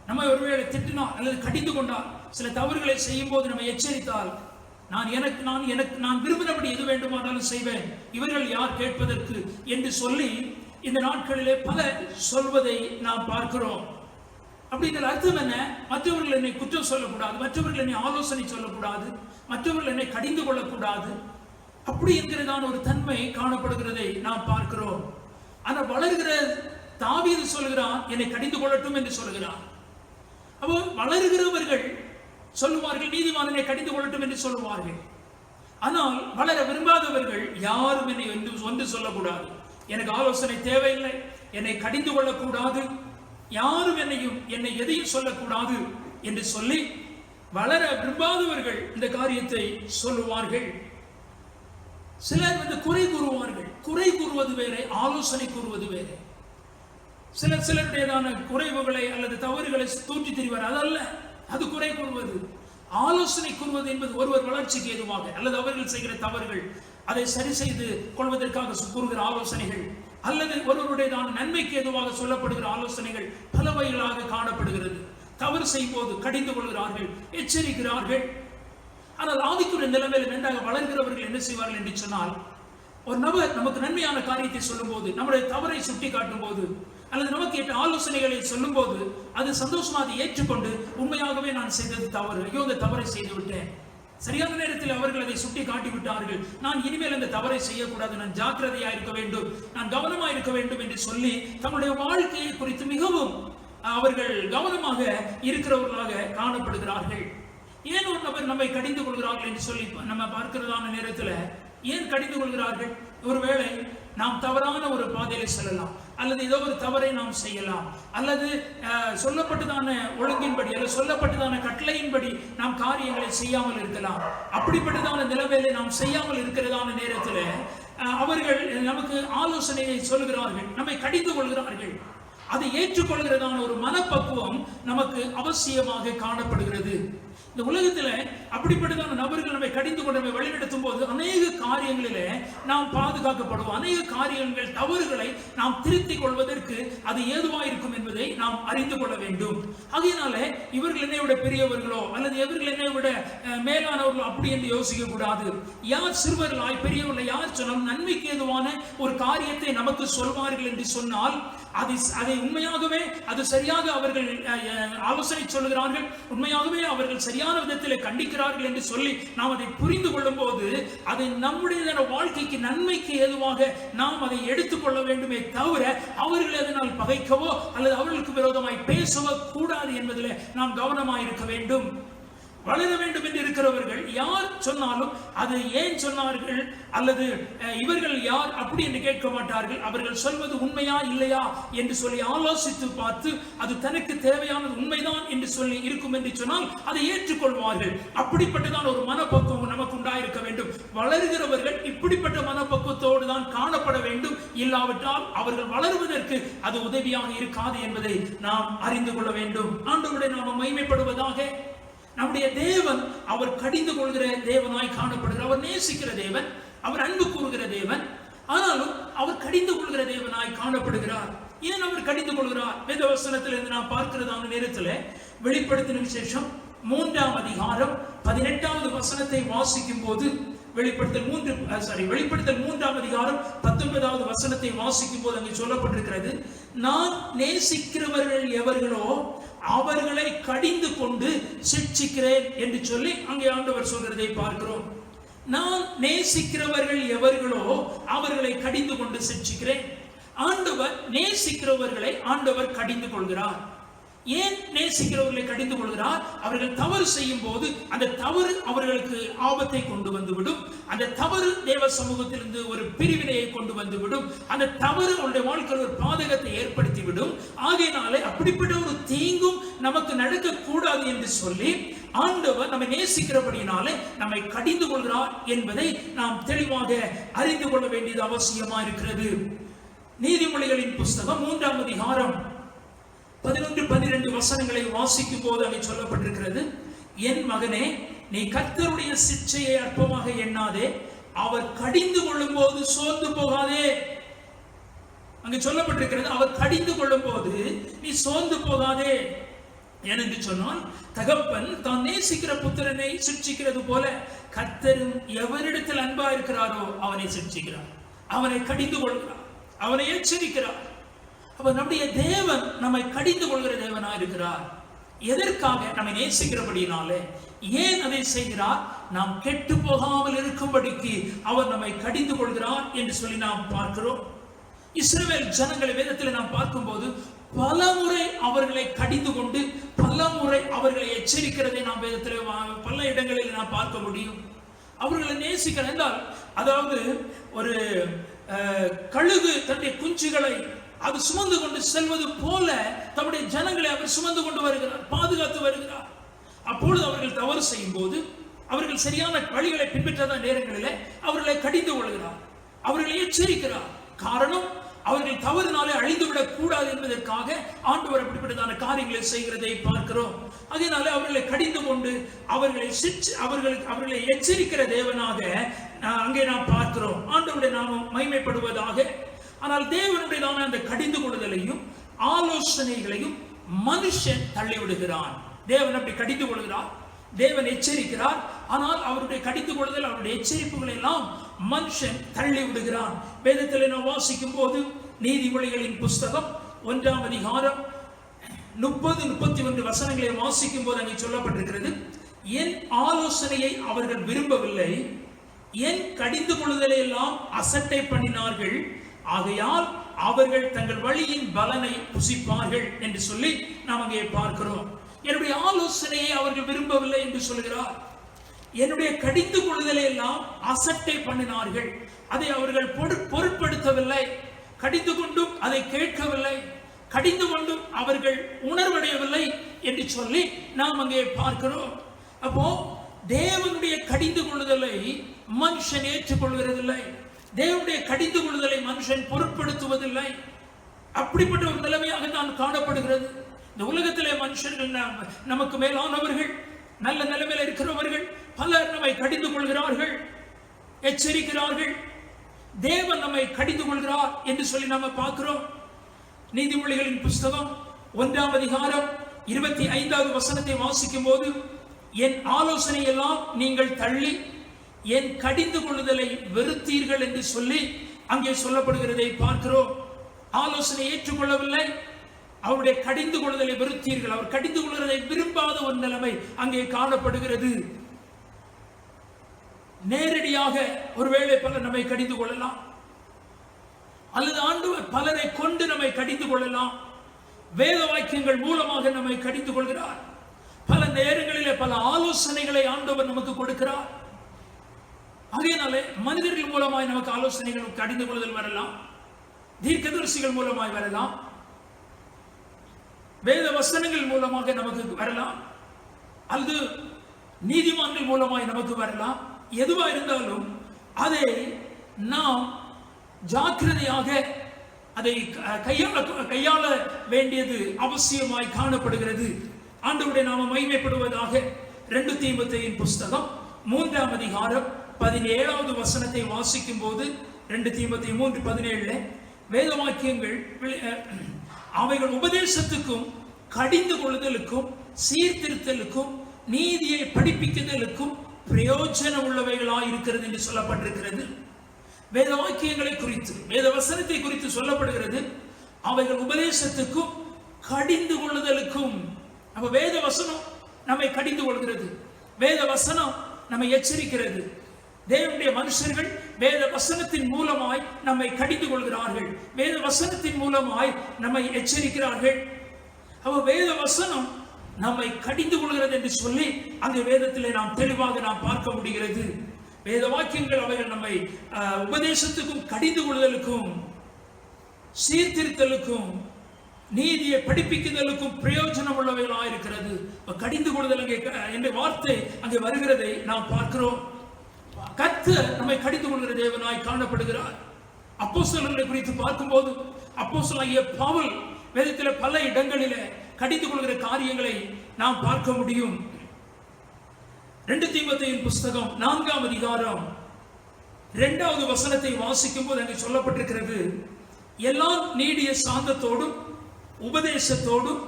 நம்ம ஒருவேளை திட்டினால் அல்லது கடிந்து கொண்டால், சில தவறுகளை செய்யும் போது நம்ம எச்சரித்தால், நான் விரும்பினபடி எது வேண்டுமானாலும் செய்வேன், இவர்கள் யார் கேட்பதற்கு என்று சொல்லி இந்த நாட்களிலே பல சொல்வதை நாம் பார்க்கிறோம். அப்படிங்கிற அர்த்தம் என்ன? மற்றவர்கள் என்னை குற்றம் சொல்லக்கூடாது, மற்றவர்கள் என்னை ஆலோசனை சொல்லக்கூடாது, மற்றவர்கள் என்னை கடிந்து கொள்ளக்கூடாது, அப்படி என்கிறதான ஒரு தன்மை காணப்படுகிறதை நாம் பார்க்கிறோம். ஆனால் வளர்கிற தாவீது சொல்கிறான், என்னை கடிந்து கொள்ளட்டும் என்று சொல்கிறான். அப்போ வளருகிறவர்கள் சொல்லுவார்கள், நீதிமானனை கடிந்து கொள்ளட்டும் என்று சொல்லுவார்கள். ஆனால் வளர விரும்பாதவர்கள் யாரும் என்னை ஒன்று சொல்லக்கூடாது, எனக்கு ஆலோசனை தேவையில்லை, என்னை கடிந்து கொள்ளக்கூடாது, யாரும் என்னை எதையும் சொல்லக்கூடாது என்று சொல்லி வளர விரும்பாதவர்கள் இந்த காரியத்தை சொல்லுவார்கள். சிலர் குறை கூறுவார்கள். குறை கூறுவது வேறு, ஆலோசனை கூறுவது வேறு. சிலருடையதான குறைவுகளை அல்லது தவறுகளை தூற்றி தெரிவார், அதல்ல அது குறை கூறுவது. ஆலோசனை கூறுவது என்பது ஒருவர் வளர்ச்சிக்கு ஏதுவாக அல்லது அவர்கள் செய்கிற தவறுகள் அதை சரி செய்து கொள்வதற்காக கூறுகிற ஆலோசனைகள், அல்லது ஒருவருடையதான நன்மைக்கு ஏதுவாக சொல்லப்படுகிற ஆலோசனைகள் பல வகைகளாக காணப்படுகிறது. தவறு செய்யும் போது கடிந்து கொள்கிறார்கள், எச்சரிக்கிறார்கள். ஆனால் ஆவிக்குரிய நிலைமையில் நன்றாக வளர்கிறவர்கள் என்ன செய்வார்கள் என்று சொன்னால், ஒரு நபர் நமக்கு நன்மையான காரியத்தை சொல்லும் போது, நம்முடைய தவறை சுட்டி காட்டும் போது, அல்லது நமக்கு ஏற்ற ஆலோசனைகளை சொல்லும் போது அது சந்தோஷமா அதை ஏற்றுக்கொண்டு, உண்மையாகவே நான் செய்தது தவறு, ஐயோ இந்த தவறை செய்து விட்டேன், சரியான நேரத்தில் அவர்கள் அதை சுட்டி காட்டி விட்டார்கள், நான் இனிமேல் அந்த தவறை செய்யக்கூடாது, நான் ஜாக்கிரதையா இருக்க வேண்டும், நான் கவனமா இருக்க வேண்டும் என்று சொல்லி தங்களுடைய வாழ்க்கையை குறித்து மிகவும் அவர்கள் கவனமாக இருக்கிறவர்களாக காணப்படுகிறார்கள். ஏன் ஒரு நபர் நம்மை கடிந்து கொள்கிறார்கள் என்று சொல்லி நம்ம பார்க்கிறதான நேரத்தில் ஏன் கடிந்து கொள்கிறார்கள்? ஒருவேளை நாம் தவறான ஒரு பாதையில செல்லலாம், அல்லது ஏதோ ஒரு தவறை நாம் செய்யலாம், அல்லது சொல்லப்பட்டதான ஒழுங்கின்படி அல்லது சொல்லப்பட்டதான கட்டளையின்படி நாம் காரியங்களை செய்யாமல் இருக்கலாம். அப்படிப்பட்டதான நிலைமையில நாம் செய்யாமல் இருக்கிறதான நேரத்தில் அவர்கள் நமக்கு ஆலோசனையை சொல்கிறார்கள், நம்மை கடிந்து கொள்கிறார்கள். அதை ஏற்றுக்கொள்கிறதான ஒரு மனப்பக்குவம் நமக்கு அவசியமாக காணப்படுகிறது. இந்த உலகத்தில் அப்படிப்பட்டதான நபர்கள் நம்மை கடிந்து கொண்டு நம்மை வழிநடத்தும் போது அநேக காரியங்களிலே நாம் பாதுகாக்கப்படுவோம். அநேக காரியங்கள் தவறுகளை நாம் திருத்திக் கொள்வதற்கு அது ஏதுவாயிருக்கும் என்பதை நாம் அறிந்து கொள்ள வேண்டும். அதனாலே இவர்கள் என்னை விட பெரியவர்களோ அல்லது இவர்கள் என்னை விட மேலானவர்களோ அப்படி என்று யோசிக்க கூடாது. யார் சிறுவர்களாய் பெரியவர்கள் யார் சொன்னாலும் நன்மைக்கு ஏதுவான ஒரு காரியத்தை நமக்கு சொல்வார்கள் என்று சொன்னால் அதை உண்மையாகவே அது சரியாக அவர்கள் ஆலோசனை சொல்லுகிறார்கள், உண்மையாகவே அவர்கள் சரியான விதத்தில் கண்டிக்கிறார்கள் என்று சொல்லி நாம் அதை புரிந்து கொள்ளும் போது அதை நம்முடைய வாழ்க்கைக்கு நன்மைக்கு ஏதுவாக நாம் அதை எடுத்துக்கொள்ள வேண்டுமே தவிர அவர்கள் அதனால் பகைக்கவோ அல்லது அவர்களுக்கு விரோதமாய் பேசவோ கூடாது என்பதில் நாம் கவனமாக இருக்க வேண்டும். வளர வேண்டும் என்று இருக்கிறவர்கள் யார் சொன்னாலும் அது ஏன் சொன்னார்கள் அல்லது இவர்கள் யார் அப்படி என்று கேட்க மாட்டார்கள். அவர்கள் சொல்வது உண்மையா இல்லையா என்று சொல்லி ஆலோசித்து பார்த்து அது தனக்கு தேவையானது உண்மைதான் என்று சொல்லி இருக்கும் என்று சொன்னால் அதை ஏற்றுக்கொள்வார்கள். அப்படிப்பட்டதான் ஒரு மனப்பக்குவம் நமக்கு உண்டாயிருக்க வேண்டும். வளர்கிறவர்கள் இப்படிப்பட்ட மனப்பக்குவத்தோடு தான் காணப்பட வேண்டும். இல்லாவிட்டால் அவர்கள் வளருவதற்கு அது உதவியாக இருக்காது என்பதை நாம் அறிந்து கொள்ள வேண்டும். ஆண்டவருடைய நாமம் மகிமைப்படுவதாக. நம்முடைய தேவன் அவர் கடிந்து கொள்கிற தேவனாய் காணப்படுகிறார். அவர் நேசிக்கிற தேவன், அவர் அன்பு கூறுகிற தேவன், ஆனாலும் அவர் கடிந்து கொள்கிற தேவனாய் காணப்படுகிறார். ஏன் அவர் கடிந்து கொள்கிறார்? வேதவசனத்திலிருந்து நாம் பார்க்கிறதான நேரத்தில் வெளிப்படுத்தின விசேஷம் 3ஆம் அதிகாரம் 18வது வசனத்தை வாசிக்கும் போது வெளிப்படுத்தல் 3ஆம் அதிகாரம் 19வது வசனத்தை வாசிக்கும் போது அங்கே சொல்லப்பட்டிருக்கிறது, நான் நேசிக்கிறவர்கள் எவர்களோ அவர்களை கடிந்து கொண்டு சிட்சிக்கிறேன் என்று சொல்லி அங்கே ஆண்டவர் சொல்கிறதை பார்க்கிறோம். நான் நேசிக்கிறவர்கள் எவர்களோ அவர்களை கடிந்து கொண்டு சிட்சிக்கிறேன். ஆண்டவர் நேசிக்கிறவர்களை ஆண்டவர் கடிந்து கொள்கிறார். ஏன் நேசிக்கிறவர்களை கடிந்து கொள்கிறார்? அவர்கள் தவறு செய்யும் போது அந்த தவறு அவர்களுக்கு ஆபத்தை கொண்டு வந்துவிடும். அந்த தவறு தேவ சமூகத்திலிருந்து ஒரு பிரிவினையை கொண்டு வந்துவிடும். அந்த தவறு அவருடைய வாழ்க்கையில் ஒரு பாதகத்தை ஏற்படுத்திவிடும். ஆகையினாலே அப்படிப்பட்ட ஒரு தீங்கும் நமக்கு நடக்கக்கூடாது என்று சொல்லி ஆண்டவர் நம்மை நேசிக்கிறபடியினாலே நம்மை கடிந்து கொள்கிறார் என்பதை நாம் தெளிவாக அறிந்து கொள்ள வேண்டியது அவசியமாக இருக்கிறது. நீதிமொழிகளின் புஸ்தகம் 3ஆம் அதிகாரம் 11-12 வசனங்களை வாசிக்கும் போது அங்கே சொல்லப்பட்டிருக்கிறது, என் மகனே, நீ கர்த்தருடைய சிட்சையை அற்பமாக எண்ணாதே, அவர் கடிந்து கொள்ளும் போது சோர்ந்து போகாதே. அங்கே சொல்லப்பட்டிருக்கிறது, அவர் கடிந்து கொள்ளும் போது நீ சோர்ந்து போகாதே. ஏனென்று சொன்னால் தகப்பன் தான் நேசிக்கிற புத்திரனை சிட்சிக்கிறது போல கர்த்தரும் எவரிடத்தில் அன்பா இருக்கிறாரோ அவனை சிட்சிக்கிறார், அவனை கடிந்து கொள்கிறார், அவனை எச்சரிக்கிறார். அப்ப நம்முடைய தேவன் நம்மை கடிந்து கொள்கிற தேவனா இருக்கிறார். எதற்காக? நம்மை நேசிக்கிறபடினாலே. ஏன் அதை செய்கிறார்? நாம் கெட்டு போகாமல் இருக்கும்படிக்கு அவர் நம்மை கடிந்து கொள்கிறார் என்று சொல்லி நாம் பார்க்கிறோம். இஸ்ரவேல் ஜனங்களை வேதத்தில் நாம் பார்க்கும்போது பல முறை அவர்களை கடிந்து கொண்டு பல முறை அவர்களை எச்சரிக்கிறதை நாம் வேதத்தில் பல இடங்களில் நாம் பார்க்க முடியும். அவர்களை நேசிக்கிற என்றால், அதாவது ஒரு கழுகு தன்னுடைய குஞ்சுகளை அது சுமந்து கொண்டு செல்வது போல தம்முடைய ஜனங்களை அவர் சுமந்து கொண்டு வருகிறார், பாதுகாத்து வருகிறார். அப்பொழுது அவர்கள் தவறு செய்யும் போது அவர்கள் சரியான வழிகளை பின்பற்றாத நேரங்களிலே அவர்களை கடிந்து கொள்கிறார், அவர்களை எச்சரிக்கிறார். காரணம், அவர்கள் தவறுனாலே அழிந்துவிடக் கூடாது என்பதற்காக ஆண்டவர் அப்படிப்பட்டதான காரியங்களை செய்கிறதை பார்க்கிறோம். அதனால அவர்களை கடிந்து கொண்டு அவர்களை எச்சரிக்கிற தேவனாக அங்கே நாம் பார்க்கிறோம். ஆண்டவருடைய நாமம் மகிமைப்படுவதாக. ஆனால் தேவனுடையதான அந்த கடிந்து கொள்ளுதலையும் ஆலோசனைகளையும் மனுஷன் தள்ளிவிடுகிறான். தேவன் அப்படி கடிந்து கொள்கிறார், தேவன் எச்சரிக்கிறார். ஆனால் அவருடைய கடிந்து கொள்ளுதல், அவருடைய எச்சரிப்புகளை எல்லாம் மனுஷன் தள்ளி விடுகிறான். வேதத்தில் நாம் வாசிக்கும் போது நீதிமொழிகளின் புஸ்தகம் 1ஆம் அதிகாரம் 30-31 வசனங்களை வாசிக்கும் போது அங்கே சொல்லப்பட்டிருக்கிறது, என் ஆலோசனையை அவர்கள் விரும்பவில்லை, என் கடிந்து கொள்ளுதலை எல்லாம் அசட்டை பண்ணினார்கள், ஆகையால் அவர்கள் தங்கள் வழியின் பலனை புசிப்பார்கள் என்று சொல்லி நாம் அங்கே பார்க்கிறோம். என்னுடைய ஆலோசனையை அவர்கள் விரும்பவில்லை என்று சொல்கிறார். என்னுடைய கடிந்து கொள்ளுதலை எல்லாம் அசட்டை பண்ணினார்கள், அதை அவர்கள் பொருட்படுத்தவில்லை. கடிந்து கொண்டும் அதை கேட்கவில்லை, கடிந்து கொண்டும் அவர்கள் உணர்வடையவில்லை என்று சொல்லி நாம் அங்கே பார்க்கிறோம். அப்போ தேவனுடைய கடிந்து கொள்ளுதலை மனுஷன் ஏற்றுக்கொள்கிறதில்லை, தேவனுடைய கடிந்து கொள்ளுதலை மனுஷன் பொருட்படுத்துவதில்லை. அப்படிப்பட்ட ஒரு நிலைமையாக தான் காணப்படுகிறது. இந்த உலகத்திலே மனுஷர்கள் நமக்கு மேலானவர்கள், நல்ல நிலைமையில் இருக்கிறவர்கள் பலர் நம்மை கடிந்து கொள்கிறார்கள், எச்சரிக்கிறார்கள். தேவன் நம்மை கடிந்து கொள்கிறார் என்று சொல்லி நாம பார்க்கிறோம். நீதிமொழிகளின் புஸ்தகம் 1ஆம் அதிகாரம் 25வது வசனத்தை வாசிக்கும் போது, என் ஆலோசனை எல்லாம் நீங்கள் தள்ளி என் கடிந்து கொள்ளுதலை வெறுத்தீர்கள் என்று சொல்லி அங்கே சொல்லப்படுகிறதை பார்க்கிறோம். ஆலோசனை ஏற்றுக்கொள்ளவில்லை. அவருடைய கடிந்து கொள்ளுதலை வெறுத்தீர்கள். அவர் கடிந்து கொள்வதை விரும்பாத ஒரு நிலைமை அங்கே காணப்படுகிறது. நேரடியாக ஒருவேளை பலர் நம்மை கடிந்து கொள்ளலாம், அல்லது ஆண்டவர் பலரை கொண்டு நம்மை கடிந்து கொள்ளலாம். வேத வாக்கியங்கள் மூலமாக நம்மை கடிந்து கொள்கிறார். பல நேரங்களிலே பல ஆலோசனைகளை ஆண்டவர் நமக்கு கொடுக்கிறார். அதனாலே மனிதர்கள் மூலமாய் நமக்கு ஆலோசனைகள் கடிந்து கொள்ளுதல் வரலாம், தீர்க்கதரிசிகள் மூலமாய் வரலாம், வேத வசனங்கள் மூலமாக நமக்கு வரலாம், அல்லது நீதிமான்கள் மூலமாய் நமக்கு வரலாம். எதுவா இருந்தாலும் அதை நாம் ஜாக்கிரதையாக அதை கையாள வேண்டியது அவசியமாய் காணப்படுகிறது. ஆண்டவருடைய நாம மகிமைப்படுவதாக. 2 தீமோத்தேயுவின் புஸ்தகம் 3ஆம் அதிகாரம் 17வது வசனத்தை வாசிக்கும் போது 2 தீமோத்தேயு 3:17 வேத வாக்கியங்கள் அவைகள் உபதேசத்துக்கும் கடிந்து கொள்ளுதலுக்கும் சீர்திருத்தலுக்கும் நீதியை படிப்பிக்குதலுக்கும் பிரயோஜனம் உள்ளவைகளாய் இருக்கிறது என்று சொல்லப்பட்டிருக்கிறது. வேத வாக்கியங்களை குறித்து, வேத வசனத்தை குறித்து சொல்லப்படுகிறது. அவைகள் உபதேசத்துக்கும் கடிந்து கொள்ளுதலுக்கும். அப்ப வேத வசனம் நம்மை கடிந்து கொள்கிறது, வேத வசனம் நம்மை எச்சரிக்கிறது. தேவனுடைய மனுஷர்கள் வேத வசனத்தின் மூலமாய் நம்மை கடிந்து கொள்கிறார்கள், வேத வசனத்தின் மூலமாய் நம்மை எச்சரிக்கிறார்கள். அப்ப வேத வசனம் நம்மை கடிந்து கொள்கிறது என்று சொல்லி அங்கே வேதத்திலே நாம் தெளிவாக நாம் பார்க்க முடிகிறது. வேத வாக்கியங்கள் அவைகள் நம்மை உபதேசத்துக்கும் கடிந்து கொள்ளுதலுக்கும் சீர்திருத்தலுக்கும் நீதியை படிப்பிக்குதலுக்கும் பிரயோஜனம் உள்ளவைகளாக இருக்கிறது. கடிந்து கொள்ளுதல் அங்கே என்ற வார்த்தை அங்கே வருகிறதை நாம் பார்க்கிறோம். கர்த்தர் நம்மை கடிந்து கொள்கிற தேவனாய் காணப்படுகிறார். அப்போஸ்தலர்களை குறித்து பார்க்கும்போது அப்போஸ்தலனாகிய பவுல் வேதத்தில் பல இடங்களிலே கடிந்து கொள்கிற காரியங்களை நாம் பார்க்க முடியும். 2 தீமோத்தேயுவின் புஸ்தகம் 4ஆம் அதிகாரம் 2வது வசனத்தை வாசிக்கும் போது அங்கே சொல்லப்பட்டிருக்கிறது, எல்லா நீடிய சாந்தத்தோடும் உபதேசத்தோடும்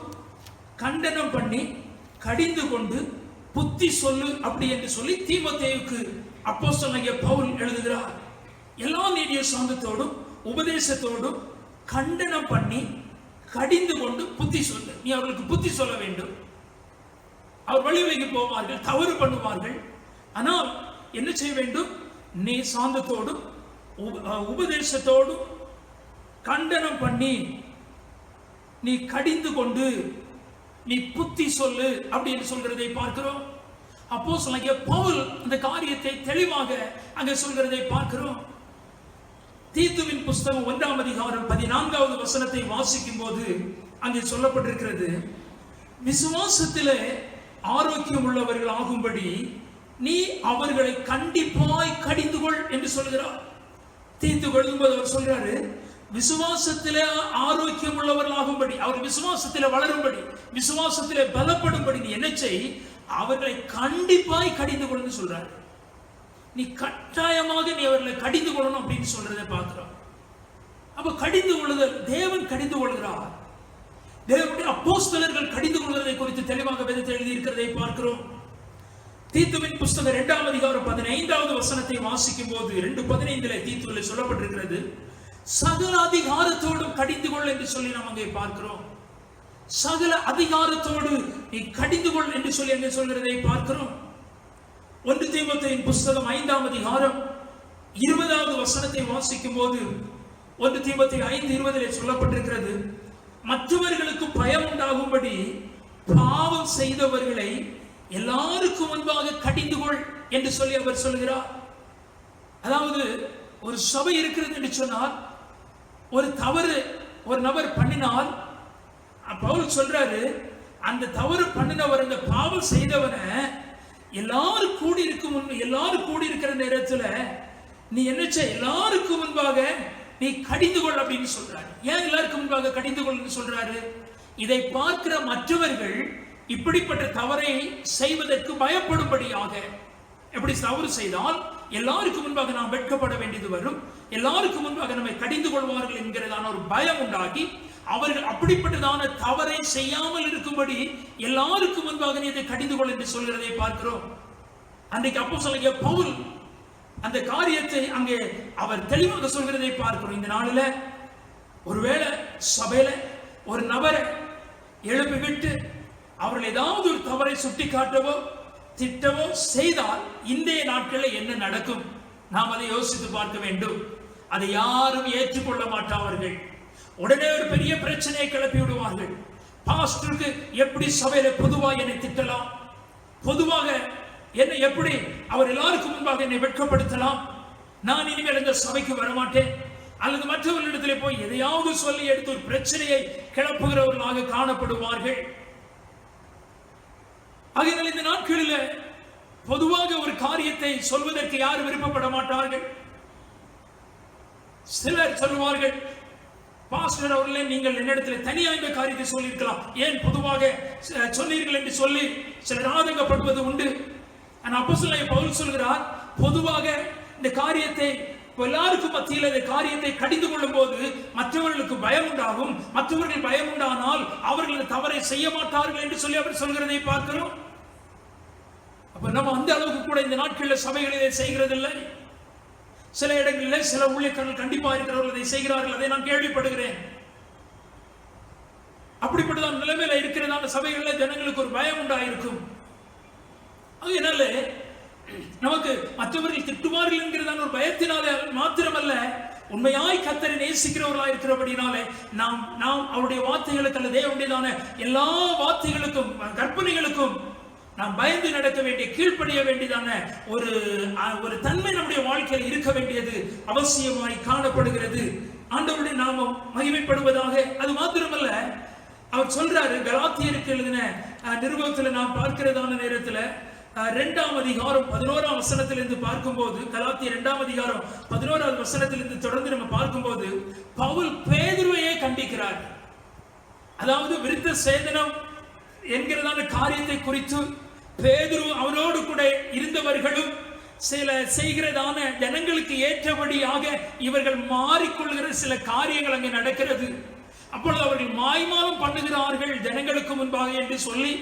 கண்டனம் பண்ணி கடிந்து கொண்டு புத்தி சொல்லு அப்படி என்று சொல்லி தீமோத்தேயுவுக்கு அப்போஸ்தலனாகிய பவுல் எழுதுகிறார். எல்லா நீடிய சாந்தத்தோடும் உபதேசத்தோடும் கண்டனம் பண்ணி கடிந்து கொண்டு புத்தி சொல்லு. நீ அவர்களுக்கு புத்தி சொல்ல வேண்டும். அவர் வழிவிலகி போவார்கள், தவறு பண்ணுவார்கள். ஆனால் என்ன செய்ய வேண்டும்? நீ சாந்தத்தோடும் உபதேசத்தோடும் கண்டனம் பண்ணி நீ கடிந்து கொண்டு நீ புத்தி சொல்லு அப்படின்னு சொல்கிறதை பார்க்கிறோம். அப்போஸ்தலனாகிய பவுல் அந்த காரியத்தை தெளிவாக அங்கே சொல்கிறதை பார்க்கிறோம். தீத்துவின் புஸ்தகம் 1ஆம் அதிகாரம் 14வது வசனத்தை வாசிக்கும் போது அங்கே சொல்லப்பட்டிருக்கிறது, விசுவாசத்திலே ஆரோக்கியம் உள்ளவர்கள் ஆகும்படி நீ அவர்களை கண்டிப்பாய் கடிந்து கொள் என்று சொல்கிறார். தீத்து எழுதும்போது அவர் சொல்றாரு, விசுவாசத்திலே ஆரோக்கியம் உள்ளவர்கள் ஆகும்படி, அவர் விசுவாசத்திலே வளரும்படி, விசுவாசத்திலே பலப்படும்படி நீ என்ன செய்? அவர்களை கண்டிப்பாய் கடிந்து கொள்ளுன்னு சொல்றாரு. நீ கட்டாயமாக நீ அவர்களை கடிந்து கொள்ளணும் அப்படின்னு சொல்றதை பார்க்கிறோம். அப்ப கடிந்து கொள்ளுதல், தேவன் கடிந்து கொள்கிறார். தேவனுடைய அப்போஸ்தலர்கள் கடிந்து கொள்வதை குறித்து தெளிவாக வேதத்தில் எழுதி இருக்கிறதை பார்க்கிறோம். தீத்துவின் புஸ்தகம் 2ஆம் அதிகாரம் 15வது வசனத்தை வாசிக்கும் போது 2:15 தீத்துவில் சொல்லப்பட்டிருக்கிறது, சகல அதிகாரத்தோடும் கடிந்து கொள் என்று சொல்லி நாம் அங்கே பார்க்கிறோம். சகல அதிகாரத்தோடு நீ கடிந்து கொள் என்று சொல்லி அங்கே சொல்கிறதை பார்க்கிறோம். 1 தீமோத்தேயுவின் புஸ்தகம் 5ஆம் அதிகாரம் 20வது வசனத்தை வாசிக்கும் போது 1 தீமோத்தேயு 5:20 சொல்லப்பட்டிருக்கிறது, மற்றவர்களுக்கு பயம் உண்டாகும்படி பாவம் செய்தவர்களை எல்லாருக்கும் முன்பாக கடிந்து கொள் என்று சொல்லி அவர் சொல்கிறார். அதாவது ஒரு சபை இருக்கிறது என்று சொன்னால், ஒரு தவறு ஒரு நபர் பண்ணினால் பவுல் சொல்றாரு, அந்த தவறு பண்ணினவர், அந்த பாவம் செய்தவனை எல்லாரும் கூடி இருக்கிற நேரத்தில் நீ என்ன செய்? எல்லாருக்கும் முன்பாக நீ கடிந்து கொள் அப்படின்னு சொல்றாரு. ஏன் எல்லாருக்கும் முன்பாக கடிந்து கொள் சொல்றாரு? இதை பார்க்கிற மற்றவர்கள் இப்படிப்பட்ட தவறை செய்வதற்கு பயப்படும்படியாக. எப்படி தவறு செய்தால் எல்லாருக்கும் முன்பாக நாம் வெட்கப்பட வேண்டியது வரும், எல்லாருக்கும் முன்பாக நம்மை கடிந்து கொள்வார்கள் என்கிறதான ஒரு பயம் உண்டாகி அவர்கள் அப்படிப்பட்டதான தவறை செய்யாமல் இருக்கும்படி எல்லாருக்கும் முன்பாக நீ இதை கடிந்து கொள் என்று சொல்கிறதை பார்க்கிறோம். அன்றைக்கு அப்போஸ்தலனாகிய பவுல் அந்த காரியத்தை அங்கே அவர் தெளிவாக சொல்கிறதை பார்க்கிறோம். இந்த நாளில் ஒருவேளை சபையில ஒரு நபரை எழுப்பி விட்டு அவர்கள் ஏதாவது ஒரு தவறை சுட்டி காட்டவோ திட்டவோ செய்தால் இன்றைய நாட்களில் என்ன நடக்கும்? நாம் அதை யோசித்து பார்க்க வேண்டும். அதை யாரும் ஏற்றுக்கொள்ள மாட்டார்கள். உடனே ஒரு பெரிய பிரச்சனையை கிளப்பி விடுவார்கள். பாஸ்டருக்கு எப்படி சபையில பொதுவாக என்னை திட்டலாம், பொதுவாக என்னை எப்படி அவர் எல்லாருக்கும் முன்பாக என்னை வெட்கப்படுத்தலாம், நான் இனிமேல் இந்த சபைக்கு வரமாட்டேன், அல்லது மற்றவர்களிடத்திலே போய் எதையாவது சொல்லி எடுத்து ஒரு பிரச்சனையை கிளப்புகிறவர்களாக காணப்படுவார்கள். ஆகையால் இந்த நாட்களில் பொதுவாக ஒரு காரியத்தை சொல்வதற்கு யாரும் விருப்பப்பட மாட்டார்கள். சிலர் சொல்லுவார்கள், பாஸ்டர் அவர்களே நீங்கள் என்னிடத்தில் தனியாக இந்த காரியத்தை சொல்லியிருக்கலாம், ஏன் பொதுவாக சொன்னீர்கள் என்று சொல்லி சிலர் ஆதங்கப்படுவது உண்டு. அப்போஸ்தலனாகிய பவுல் சொல்கிறார், பொதுவாக இந்த காரியத்தை எல்லாருக்கும் மத்தியில் இந்த காரியத்தை கடிந்து கொள்ளும் போது மற்றவர்களுக்கு பயம் உண்டாகும், மற்றவர்கள் பயம் உண்டானால் அவர்கள் தவறை செய்ய மாட்டார்கள் என்று சொல்லி அவர் சொல்கிறதை பார்க்கிறோம். அப்ப நம்ம அந்த அளவுக்கு கூட இந்த நாட்களில் சபைகளிலே செய்கிறதில்லை. சில இடங்களில் சில ஊழியர்கள் கண்டிப்பாக இருக்கிறவர்கள் அதை செய்கிறார்கள், அதை நான் கேள்விப்படுகிறேன். அப்படிப்பட்டதான் நிலைமையில இருக்கிறதான சபைகளில் ஜனங்களுக்கு ஒரு பயம் உண்டாயிருக்கும். அதனால நமக்கு மற்றவர்கள் திட்டுவார்கள் என்கிறதான ஒரு பயத்தினால மாத்திரமல்ல, உண்மையாய் கர்த்தரை நேசிக்கிறவர்களாக இருக்கிறபடினாலே நாம் அவருடைய வார்த்தைகளுக்கு அல்லது தேவனுடையதான எல்லா வார்த்தைகளுக்கும் கற்பனைகளுக்கும் நாம் பயந்து நடக்க வேண்டிய, கீழ்ப்படிய வேண்டியதான ஒரு தன்மை நம்முடைய வாழ்க்கையில் இருக்க வேண்டியது அவசியமாய் காணப்படுகிறது. ஆண்டவருடைய நாமம் மகிமைப்படுவதாக. அது மாத்திரமல்ல, அவர் சொல்றாரு, கலாத்தியருக்கு எழுதின நிருபத்தில் நாம் பார்க்கிறதான நேரத்தில் 2ஆம் அதிகாரம் 11ஆம் வசனத்திலிருந்து பார்க்கும்போது, கலாத்தியர் 2ஆம் அதிகாரம் 11ஆவது வசனத்திலிருந்து தொடர்ந்து நம்ம பார்க்கும்போது பவுல் பேதுருவையே கண்டிக்கிறார். அதாவது விருத்த சேதனம் என்கிறதான காரியத்தை குறித்து பேதுரு அவனோடு கூட இருந்தவர்களும் சில செய்கிறதான ஜனங்களுக்கு ஏற்றபடியாக இவர்கள் மாறிக்கொள்கிற சில காரியங்கள் அங்கே நடக்கிறது. அப்பொழுது அவர்கள் மாய்மாலம் பண்ணுகிறார்கள் ஜனங்களுக்கு முன்பாக என்று சொல்லி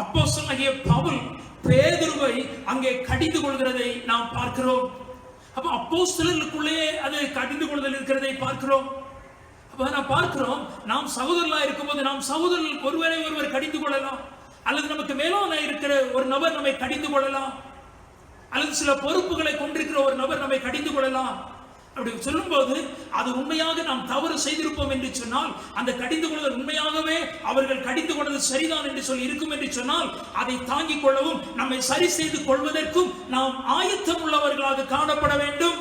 அப்போஸ்தலனாகிய பவுல் பேதுருவை அங்கே கடிந்து கொள்கிறதை நாம் பார்க்கிறோம். அப்ப அப்போஸ்தலர்களுக்குள்ளே அது கடிந்து கொள்ளுதல் இருக்கிறதை பார்க்கிறோம். அப்ப நான் பார்க்கிறோம், நாம் சகோதரர்களா இருக்கும்போது நாம் சகோதரர்கள் ஒருவரை ஒருவர் கடிந்து கொள்ளலாம், அல்லது நமக்கு மேலான இருக்கிற ஒரு நபர் நம்மை கடிந்து கொள்ளலாம், அல்லது சில பொறுப்புகளை கொண்டிருக்கிற ஒரு நபர் நம்மை கடிந்து கொள்ளலாம். அப்படி சொல்லும்போது அது உண்மையாக நாம் தவறு செய்திருப்போம் என்று சொன்னால், அந்த கடிந்து கொள்வதல் உண்மையாகவே அவர்கள் கடிந்து கொண்டது சரிதான் என்று சொல்லி இருக்கும் என்று சொன்னால், அதை தாங்கிக் கொள்ளவும் நம்மை சரி செய்து கொள்வதற்கும் நாம் ஆயத்தம் உள்ளவர்களாக காணப்பட வேண்டும்.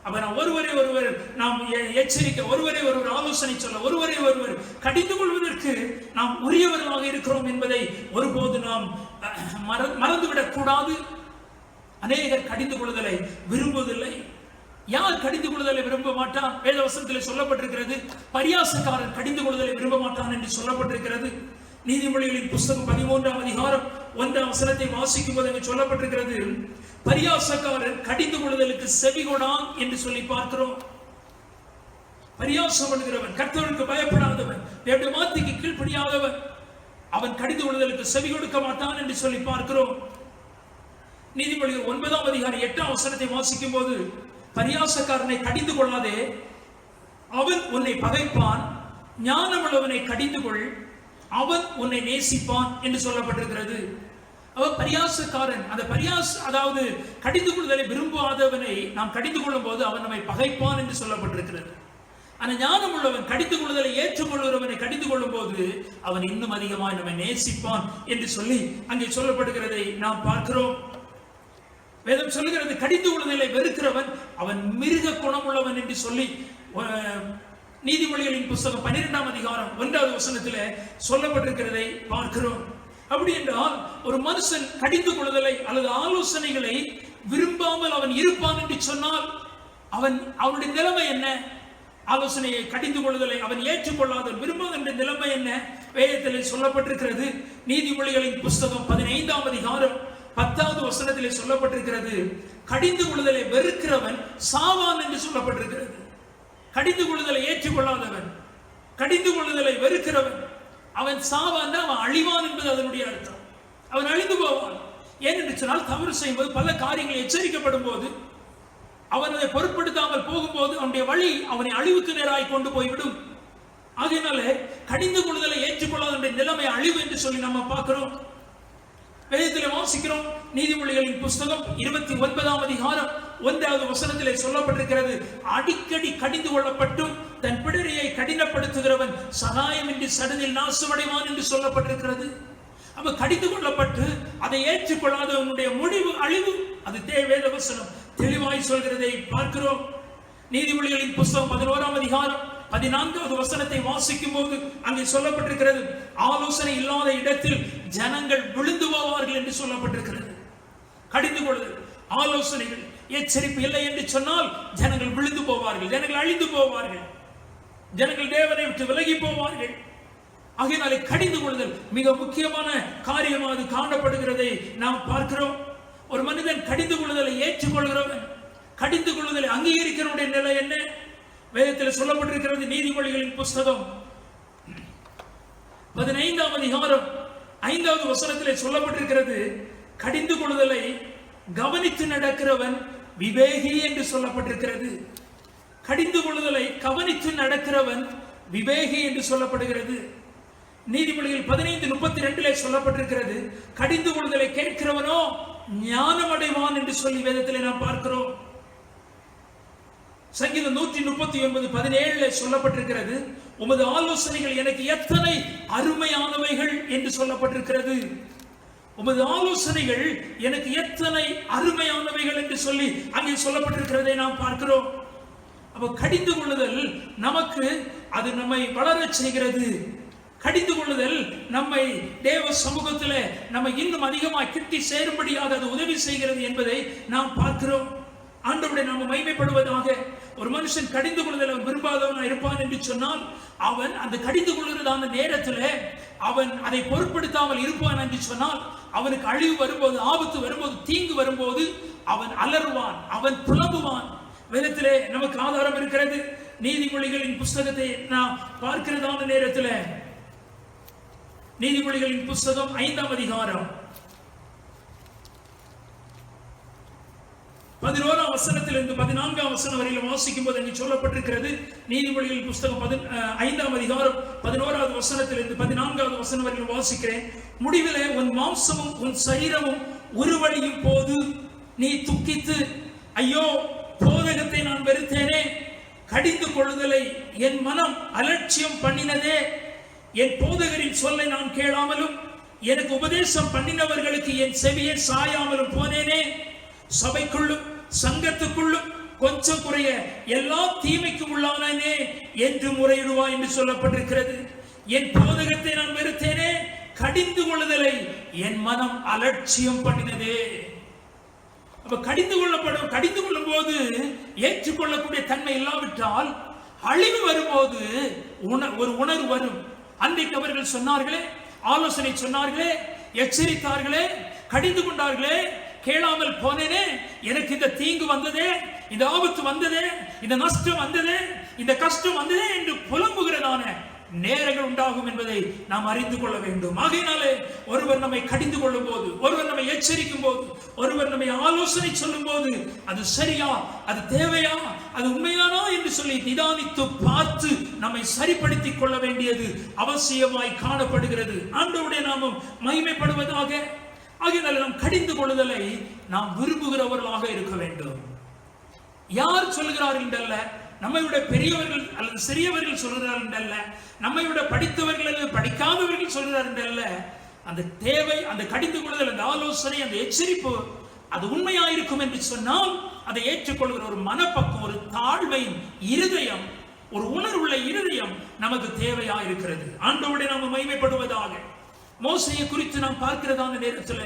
அப்ப நாம் ஒருவரை ஒருவர் நாம் எச்சரிக்க, ஒருவரை ஒருவர் ஆலோசனை சொல்ல, ஒருவரை ஒருவர் கடிந்து கொள்வதற்கு நாம் உரியவர்களாக இருக்கிறோம் என்பதை ஒருபோது நாம் மறந்துவிடக் கூடாது. அநேகர் கடிந்து கொள்ளுதலை விரும்புவதில்லை. யார் கடிந்து கொள்ளுதலை விரும்ப மாட்டான்? வேதவசனத்தில் சொல்லப்பட்டிருக்கிறது, பரியாசக்காரன் கடிந்து கொள்ளுதலை விரும்ப மாட்டான் என்று சொல்லப்பட்டிருக்கிறது. நீதிமொழிகளின் புஸ்தகம் 13ஆம் அதிகாரம் 1ஆம் வசனத்தை வாசிக்கும் போது அங்கு சொல்லப்பட்டிருக்கிறது, பரியாசக்காரன் கடிந்து கொள்ளுதலுக்கு செவிகொடான் என்று சொல்லி பார்க்கிறோம். பரியாசம் பண்ணுகிறவன், கர்த்தருக்கு பயப்படாதவன், தேவனுடைய வார்த்தைக்கு கீழ்ப்படியாதவன், அவன் கடிந்து கொள்ளுதலுக்கு செவி கொடுக்க மாட்டான் என்று சொல்லி பார்க்கிறோம். நீதிமொழிகள் 9ஆம் அதிகாரம் 8ஆம் வசனத்தை வாசிக்கும் போது, பரியாசக்காரனை கடிந்து கொள்ளாதே, அவன் உன்னை பகைப்பான், ஞானமுள்ளவனை கடிந்து கொள், அவன் உன்னை நேசிப்பான் என்று சொல்லப்பட்டிருக்கிறது. அவன் பரியாசக்காரன், அந்த அதாவது கடிந்து கொள்வதை விரும்பாதவனை நாம் கடிந்து கொள்ளும் போது அவன் நம்மை பகைப்பான் என்று சொல்லப்பட்டிருக்கிறது. ஆனால் ஞானம் உள்ளவன் கடிந்து கொள்வதை ஏற்றுக்கொள்கிறவனை கடிந்து கொள்ளும் போது அவன் இன்னும் அதிகமாக நம்மை நேசிப்பான் என்று சொல்லி அங்கே சொல்லப்படுகிறதை நாம் பார்க்கிறோம். வேதம் சொல்லுகிறது, கடிந்து கொள்வதை வெறுக்கிறவன் அவன் மிருக குணமுள்ளவன் என்று சொல்லி நீதிமொழிகளின் புஸ்தகம் 12ஆம் அதிகாரம் 1ஆவது வசனத்தில் சொல்லப்பட்டிருக்கிறதை பார்க்கிறோம். அப்படி என்றால் ஒரு மனுஷன் கடிந்து கொள்ளுதலை அல்லது ஆலோசனைகளை விரும்பாமல் அவன் இருப்பான் என்று சொன்னால் அவனுடைய நிலைமை என்ன? ஆலோசனையை கடிந்து கொள்ளுதலை அவன் ஏற்றுக்கொள்ளாத விரும்பாத என்ற நிலைமை என்ன? வேதத்தில் சொல்லப்பட்டிருக்கிறது. நீதிமொழிகளின் புஸ்தகம் 15ஆம் அதிகாரம் 10ஆவது வசனத்தில் சொல்லப்பட்டிருக்கிறது, கடிந்து கொள்ளுதலை வெறுக்கிறவன் சாவான் என்று சொல்லப்பட்டிருக்கிறது. கடிந்து கொள்ளுதலை ஏற்றுக்கொள்ளாதவன், கடிந்து கொள்ளுதலை வெறுக்கிறவன், அவன் சாவான், அவன் அழிவான் என்பது அதனுடைய அர்த்தம். அவன் அழிந்து போவான். ஏனென்று சொன்னால் தவறு செய்யும்போது பல காரியங்கள் எச்சரிக்கப்படும் போது அவன் அதை பொருட்படுத்தாமல் போகும்போது அவனுடைய வழி அவனை அழிவுக்கு நேராய் கொண்டு போய்விடும். ஆகையினாலே கடிந்து கொள்ளுதலை ஏற்றுக்கொள்ளாத நிலைமை அழிவு என்று சொல்லி நம்ம பார்க்கிறோம். வேதத்தில் வாசிக்கிறோம். நீதிமொழிகளின் புஸ்தகம் 29ஆம் அதிகாரம் 1வது வசனத்திலே சொல்லப்பட்டிருக்கிறது, அடிக்கடி கடிந்து கொள்ளப்பட்டும் தன் பிடரியை கடினப்படுத்துகிறவன் சகாயமின்றி சடுதில் நாசமடைவான் என்று சொல்லப்பட்டிருக்கிறது. அப்ப கடிந்து கொள்ளப்பட்டு அதை ஏற்றுக்கொள்ளாதவனுடைய முடிவு அழிவு. அது வேத வசனம் தெளிவாய் சொல்கிறதை பார்க்கிறோம். நீதிமொழிகளின் புஸ்தகம் 11ஆம் அதிகாரம் 14வது வசனத்தை வாசிக்கும் போது அங்கே சொல்லப்பட்டிருக்கிறது, ஆலோசனை இல்லாத இடத்தில் ஜனங்கள் விழுந்து போவார்கள் என்று சொல்லப்பட்டிருக்கிறது. கடிந்து கொள்ளுதல், ஆலோசனைகள், எச்சரிப்பு இல்லை என்று சொன்னால் ஜனங்கள் விழுந்து போவார்கள், ஜனங்கள் அழிந்து போவார்கள், ஜனங்கள் தேவனை விட்டு விலகி போவார்கள். ஆகையினாலே கடிந்து கொள்ளுதல் மிக முக்கியமான காரியமாக காணப்படுகிறதை நாம் பார்க்கிறோம். ஒரு மனிதன் கடிந்து கொள்ளுதலை ஏற்றுக்கொள்கிறவன், கடிந்து கொள்ளுதலை அங்கீகரிக்கிறவனுடைய நிலை என்ன? வேதத்தில் சொல்லப்பட்டிருக்கிறது. நீதிமொழிகளின் புஸ்தகம் 15ஆம் அதிகாரம் 5வது வசனத்திலே சொல்லப்பட்டிருக்கிறது, கடிந்து கொள்ளுதலை கவனித்து நடக்கிறவன் விவேகி என்று சொல்லப்பட்டிருக்கிறது. கடிந்து கொள்ளுதலை கவனித்து நடக்கிறவன் விவேகி என்று சொல்லப்படுகிறது. நீதிமொழிகள் 15:32 சொல்லப்பட்டிருக்கிறது, கடிந்து கொள்ளுதலை கேட்கிறவனோ ஞானம் அடைவான் என்று சொல்லி வேதத்திலே நாம் பார்க்கிறோம். சங்கீதம் 139:17 சொல்லப்பட்டிருக்கிறது, உமது ஆலோசனைகள் எனக்கு எத்தனை அருமையானவைகள் என்று சொல்லப்பட்டிருக்கிறது. உமது ஆலோசனைகள் எனக்கு எத்தனை அருமையானவைகள் என்று சொல்லி அங்கே சொல்லப்பட்டிருக்கிறதை நாம் பார்க்கிறோம். அப்ப கடிந்து கொள்ளுதல் நமக்கு அது நம்மை வளரச் செய்கிறது. கடிந்து கொள்ளுதல் நம்மை தேவ சமூகத்தில் நம்ம இன்னும் அதிகமாக கிட்டி சேரும்படியாக அது உதவி செய்கிறது என்பதை நாம் பார்க்கிறோம். ஆண்டவருடைய நாம மகிமைப்படுவதாக. ஒரு மனுஷன் கடிந்து கொள்ளுதல் அவன் விரும்பாதவனா இருப்பான் என்று சொன்னால் அவன் அந்த கடிந்து கொள்ளுறதான நேரத்தில் அவன் அதை பொருட்படுத்தாமல் இருப்பான் என்று சொன்னால் அவனுக்கு அழிவு வரும்போது, ஆபத்து வரும்போது, தீங்கு வரும்போது அவன் அலறுவான், அவன் புலம்புவான். வேதத்திலே நமக்கு ஆதாரம் இருக்கிறது. நீதிமொழிகளின் புஸ்தகத்தை நான் பார்க்கிறதான நேரத்தில் நீதிமொழிகளின் புஸ்தகம் 5ஆம் அதிகாரம் 11ஆம் வசனத்திலிருந்து 14ஆம் வசனம் வரையில் வாசிக்கும் போது அங்கே சொல்லப்பட்டிருக்கிறது. நீதிமொழிகளின் புஸ்தகம் 5ஆம் அதிகாரம் 11வது வசனத்திலிருந்து 14வது வசனம் வரையில் வாசிக்கிறேன். முடிவிலே உன் மாம்சமும் உன் சரீரமும் உருவழியும் போது நீ துக்கித்து, ஐயோ போதகத்தை நான் வெறுத்தேனே, கடிந்து கொள்ளுதலை என் மனம் அலட்சியம் பண்ணினதே, என் போதகரின் சொல்லை நான் கேளாமலும் எனக்கு உபதேசம் பண்ணினவர்களுக்கு என் செவியை சாயாமலும் போனேனே, சபைக்குள்ளும் சங்கத்துக்குள்ளும் கொஞ்சம் குறைய எல்லா தீமைக்கும் உள்ளானே என்று முறையிடுவா என்று சொல்லப்பட்டிருக்கிறது. என் போதகத்தை நான் வெறுத்தேனே, கடிந்து கொள்ளுதலை என் மனம் அலட்சியம் பண்ணினதே. அப்ப கடிந்து கொள்ளும் போது ஏற்றுக்கொள்ளக்கூடிய தன்மை இல்லாவிட்டால் அழிவு வரும்போது ஒரு உணர்வு வரும். அன்றைக்கு அவர்கள் சொன்னார்களே, ஆலோசனை சொன்னார்களே, எச்சரித்தார்களே, கடிந்து கொண்டார்களே, கேளாமல் போனேனே, எனக்கு இந்த தீங்கு வந்ததே, இந்த ஆபத்து வந்ததே, இந்த நஷ்டம் வந்ததே, இந்த கஷ்டம் வந்ததே என்று புலம்புகிறதான நேரங்கள் உண்டாகும் என்பதை நாம் அறிந்து கொள்ள வேண்டும். ஆகையினாலே ஒருவர் நம்மை கடிந்து கொள்ளும் போது, ஒருவர் நம்மை எச்சரிக்கும் போது, ஒருவர் நம்மை ஆலோசனை சொல்லும் போது அது சரியா, அது தேவையா, அது உண்மையானா என்று சொல்லி நிதானித்து பார்த்து நம்மை சரிப்படுத்திக் கொள்ள வேண்டியது அவசியமாய் காணப்படுகிறது. ஆண்டவருடைய நாமம் மகிமைப்படுவதாக. ஆகையினால நாம் கடிந்து கொள்ளுதலை நாம் விரும்புகிறவர்களாக இருக்க வேண்டும். யார் சொல்கிறார்கள் என்றல்ல, நம்மை விட பெரியவர்கள் அல்லது சிறியவர்கள் சொல்கிறார்கள் என்றல்ல, நம்மை விட படித்தவர்கள் அல்லது படிக்காதவர்கள் சொல்கிறார்கள் என்றல்ல, அந்த தேவை, அந்த கடிந்து கொள்ளுதல், அந்த ஆலோசனை, அந்த எச்சரிப்பு அது உண்மையாயிருக்கும் என்று சொன்னால் அதை ஏற்றுக்கொள்கிற ஒரு மனப்பக்கம், ஒரு தாழ்மையின் இருதயம், ஒரு உணர்வுள்ள இருதயம் நமக்கு தேவையா இருக்கிறது. ஆண்டவருடைய நாம மகிமைப்படுவதாக. மோசேயை குறித்து நாம் பார்க்கிறதான நேரத்தில்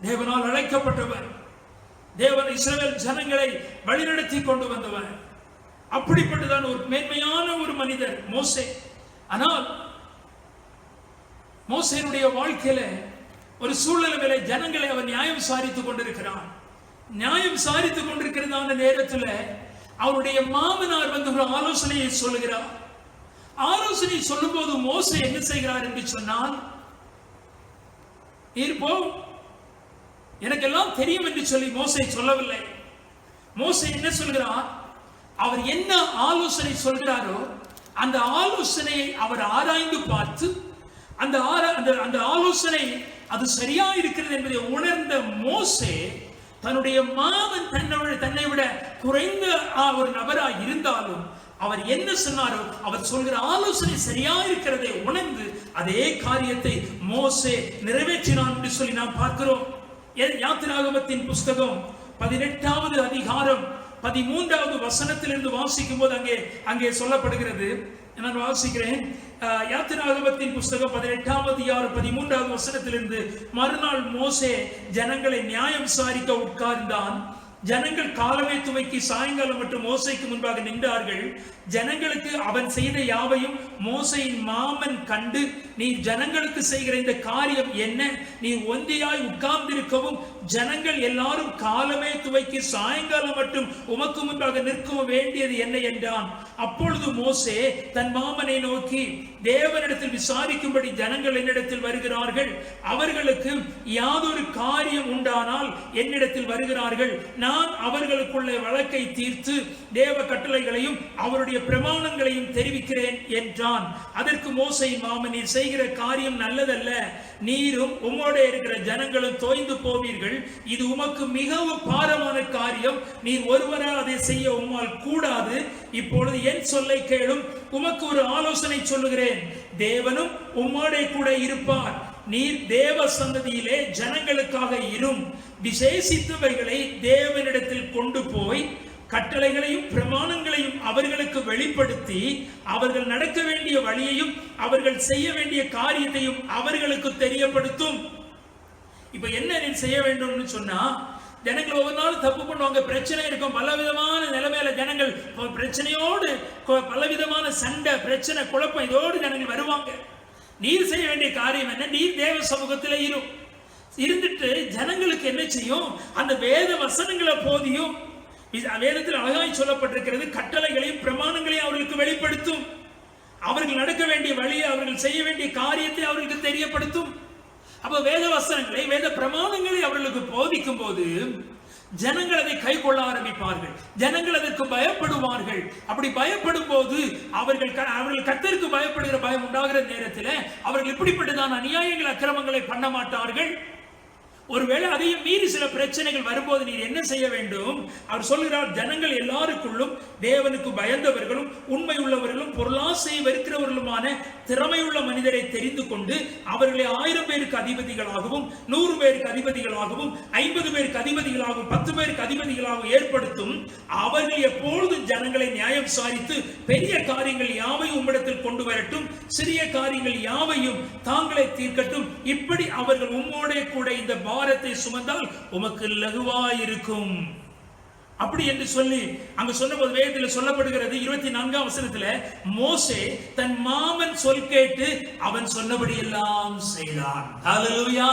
தேவனால் அழைக்கப்பட்டவர், தேவன் இஸ்ரவேல் ஜனங்களை வழிநடத்தி கொண்டு வந்தவர். அப்படிப்பட்டதான் ஒரு மேன்மையான ஒரு மனிதர் மோசே. ஆனால் மோசேனுடைய வாழ்க்கையில ஒரு சூழ்நிலை ஜனங்களை அவர் நியாயம் விசாரித்துக் கொண்டிருக்கிறார். நியாயம் விசாரித்துக் கொண்டிருக்கிறதான நேரத்தில் அவருடைய மாமனார் வந்து ஒரு ஆலோசனையை சொல்லுகிறார். ஆலோசனை சொல்லும் போது மோசே என்ன செய்கிறார் என்று சொன்னால், இருப்போ எனக்கெல்லாம் தெரியும் என்று சொல்லி மோசே சொல்லவில்லை. மோசே என்ன சொல்கிறார்? அவர் என்ன ஆலோசனை சொல்கிறாரோ அந்த ஆலோசனையை அவர் ஆராய்ந்து பார்த்து அந்த ஆலோசனை அது சரியா இருக்கிறது என்பதை உணர்ந்த மோசே தன்னுடைய மாமன் தன்னை விட குறைந்த ஒரு நபராய் இருந்தாலும் அவர் என்ன சொன்னாரோ அவர் சொல்கிற ஆலோசனை சரியா இருக்கிறதை உணர்ந்து அதே காரியத்தை மோசே நிறைவேற்றினான் என்று சொல்லி நாம் பார்க்கிறோம். யாத்திராகமத்தின் புஸ்தகம் 18வது அதிகாரம் 13வது வசனத்திலிருந்து வாசிக்கும் போது அங்கே சொல்லப்படுகிறது. நான் வாசிக்கிறேன். யாத்திராகமத்தின் புஸ்தகம் 18வது அதிகாரம் 13வது வசனத்திலிருந்து, மறுநாள் மோசே ஜனங்களை நியாயம் விசாரிக்க உட்கார்ந்தான். ஜனங்கள் காலமே துவக்கி சாயங்காலம் மற்றும் மோசைக்கு முன்பாக நின்றார்கள். ஜனங்களுக்கு அவன் செய்த யாவையும் மோசையின் மாமன் கண்டு, நீ ஜனங்களுக்கு செய்கிற இந்த காரியம் என்ன? நீ ஒந்தியாய் உட்கார்ந்திருக்கவும் ஜனங்கள் எல்லாரும் காலமே துவக்கி சாயங்காலம் மட்டும் உமக்கு முன்பாக நிற்கவும் வேண்டியது என்ன என்றான். அப்பொழுது மோசே தன் மாமனை நோக்கி, தேவனிடத்தில் விசாரிக்கும்படி ஜனங்கள் என்னிடத்தில் வருகிறார்கள். அவர்களுக்கு யாதொரு காரியம் உண்டானால் என்னிடத்தில் வருகிறார்கள். நான் அவர்களுக்குள்ள வழக்கை தீர்த்து தேவ கட்டளைகளையும் அவருடைய பிரமாணங்களையும் தெரிவிக்கிறேன் என்றான். அதற்கு மோசையின் மாமன், நீர் செய்கிற காரியம் நல்லதல்ல. நீரும் உம்மோட இருக்கிற ஜனங்களும் தோய்ந்து போவீர்கள். இது உமக்கு மிகவும் பாரமான காரியம். நீர் ஒருவரால் அதை செய்ய உம்மால் கூடாது. இப்பொழுது என் சொல்லை கேளும். உமக்கு ஒரு ஆலோசனை சொல்லுகிறேன். தேவனும் உம்மோட கூட இருப்பார். நீர் தேவ சந்ததியிலே ஜனங்களுக்காக இரும். விசேஷித்தவைகளை தேவனிடத்தில் கொண்டு போய் கட்டளைகளையும் பிரமாணங்களையும் அவர்களுக்கு வெளிப்படுத்தி அவர்கள் நடக்க வேண்டிய வழியையும் அவர்கள் செய்ய வேண்டிய காரியத்தையும் அவர்களுக்கு தெரியப்படுத்தும். இப்ப என்ன செய்ய வேண்டும்னு சொன்னா, ஜனங்கள் ஒவ்வொரு நாள் தப்பு பண்ணுவாங்க, பிரச்சனை இருக்கும், பலவிதமான நிலைமையில ஜனங்கள் பிரச்சனையோடு பலவிதமான சண்டை பிரச்சனை குழப்பம் இதோடு ஜனங்கள் வருவாங்க. நீர் செய்ய வேண்டிய காரியம் என்ன? நீர் தேவ சமூகத்தில் இருந்துட்டு ஜனங்களுக்கு என்ன செய்யும்? அந்த வேத வசனங்களை போதியும். வேதத்தில் அழகாய் சொல்லப்பட்டிருக்கிறது, கட்டளைகளையும் பிரமாணங்களையும் அவர்களுக்கு வெளிப்படுத்தும். அவர்கள் நடக்க வேண்டிய வழியை, அவர்கள் செய்ய வேண்டிய காரியத்தை அவர்களுக்கு தெரியப்படுத்தும். அப்ப வேத வசனங்களை வேத பிரமாணங்களை அவர்களுக்கு போதிக்கும் போது ஜனங்கள் அதை கை கொள்ள ஆரம்பிப்பார்கள். ஜனங்கள் அதற்கு பயப்படுவார்கள். அப்படி பயப்படும் போது அவர்கள் கர்த்தருக்கு பயப்படுகிற பயம் உண்டாகிற நேரத்தில் அவர்கள் இப்படிப்பட்டதான அநியாயங்கள் அக்கிரமங்களை பண்ண மாட்டார்கள். ஒருவேளை அதையும் மீறி சில பிரச்சனைகள் வரும்போது நீர் என்ன செய்ய வேண்டும்? அவர் சொல்கிறார், ஜனங்கள் எல்லாருக்குள்ளும் தேவனுக்கு பயந்தவர்களும் உண்மை உள்ளவர்களும் பொருளாசையை வெறுக்கிறவர்களுமான திறமையுள்ள மனிதரை தெரிந்து கொண்டு அவர்களை 1000 பேருக்கு அதிபதிகளாகவும் 100 பேருக்கு அதிபதிகளாகவும் 50 பேருக்கு அதிபதிகளாகவும் 10 பேருக்கு அதிபதிகளாகவும் ஏற்படுத்தும். அவர்கள் எப்பொழுது ஜனங்களை நியாயம் விசாரித்து பெரிய காரியங்கள் யாவையும் உம்மிடத்தில் கொண்டு வரட்டும், சிறிய காரியங்கள் யாவையும் தாங்களே தீர்க்கட்டும். இப்படி அவர்கள் உம்மோடே கூட இந்த பாரத்தை சுமந்தால் உமக்கு லகுவாயிருக்கும். அப்படி என்று சொல்லி அங்கு சொன்னபோது வேதத்தில் சொல்லப்படுகிறது 24ஆம் வசனத்துல, மோசே தன் மாமன் சொல் கேட்டு அவன் சொன்னபடி எல்லாம் செய்தான். ஹல்லேலூயா!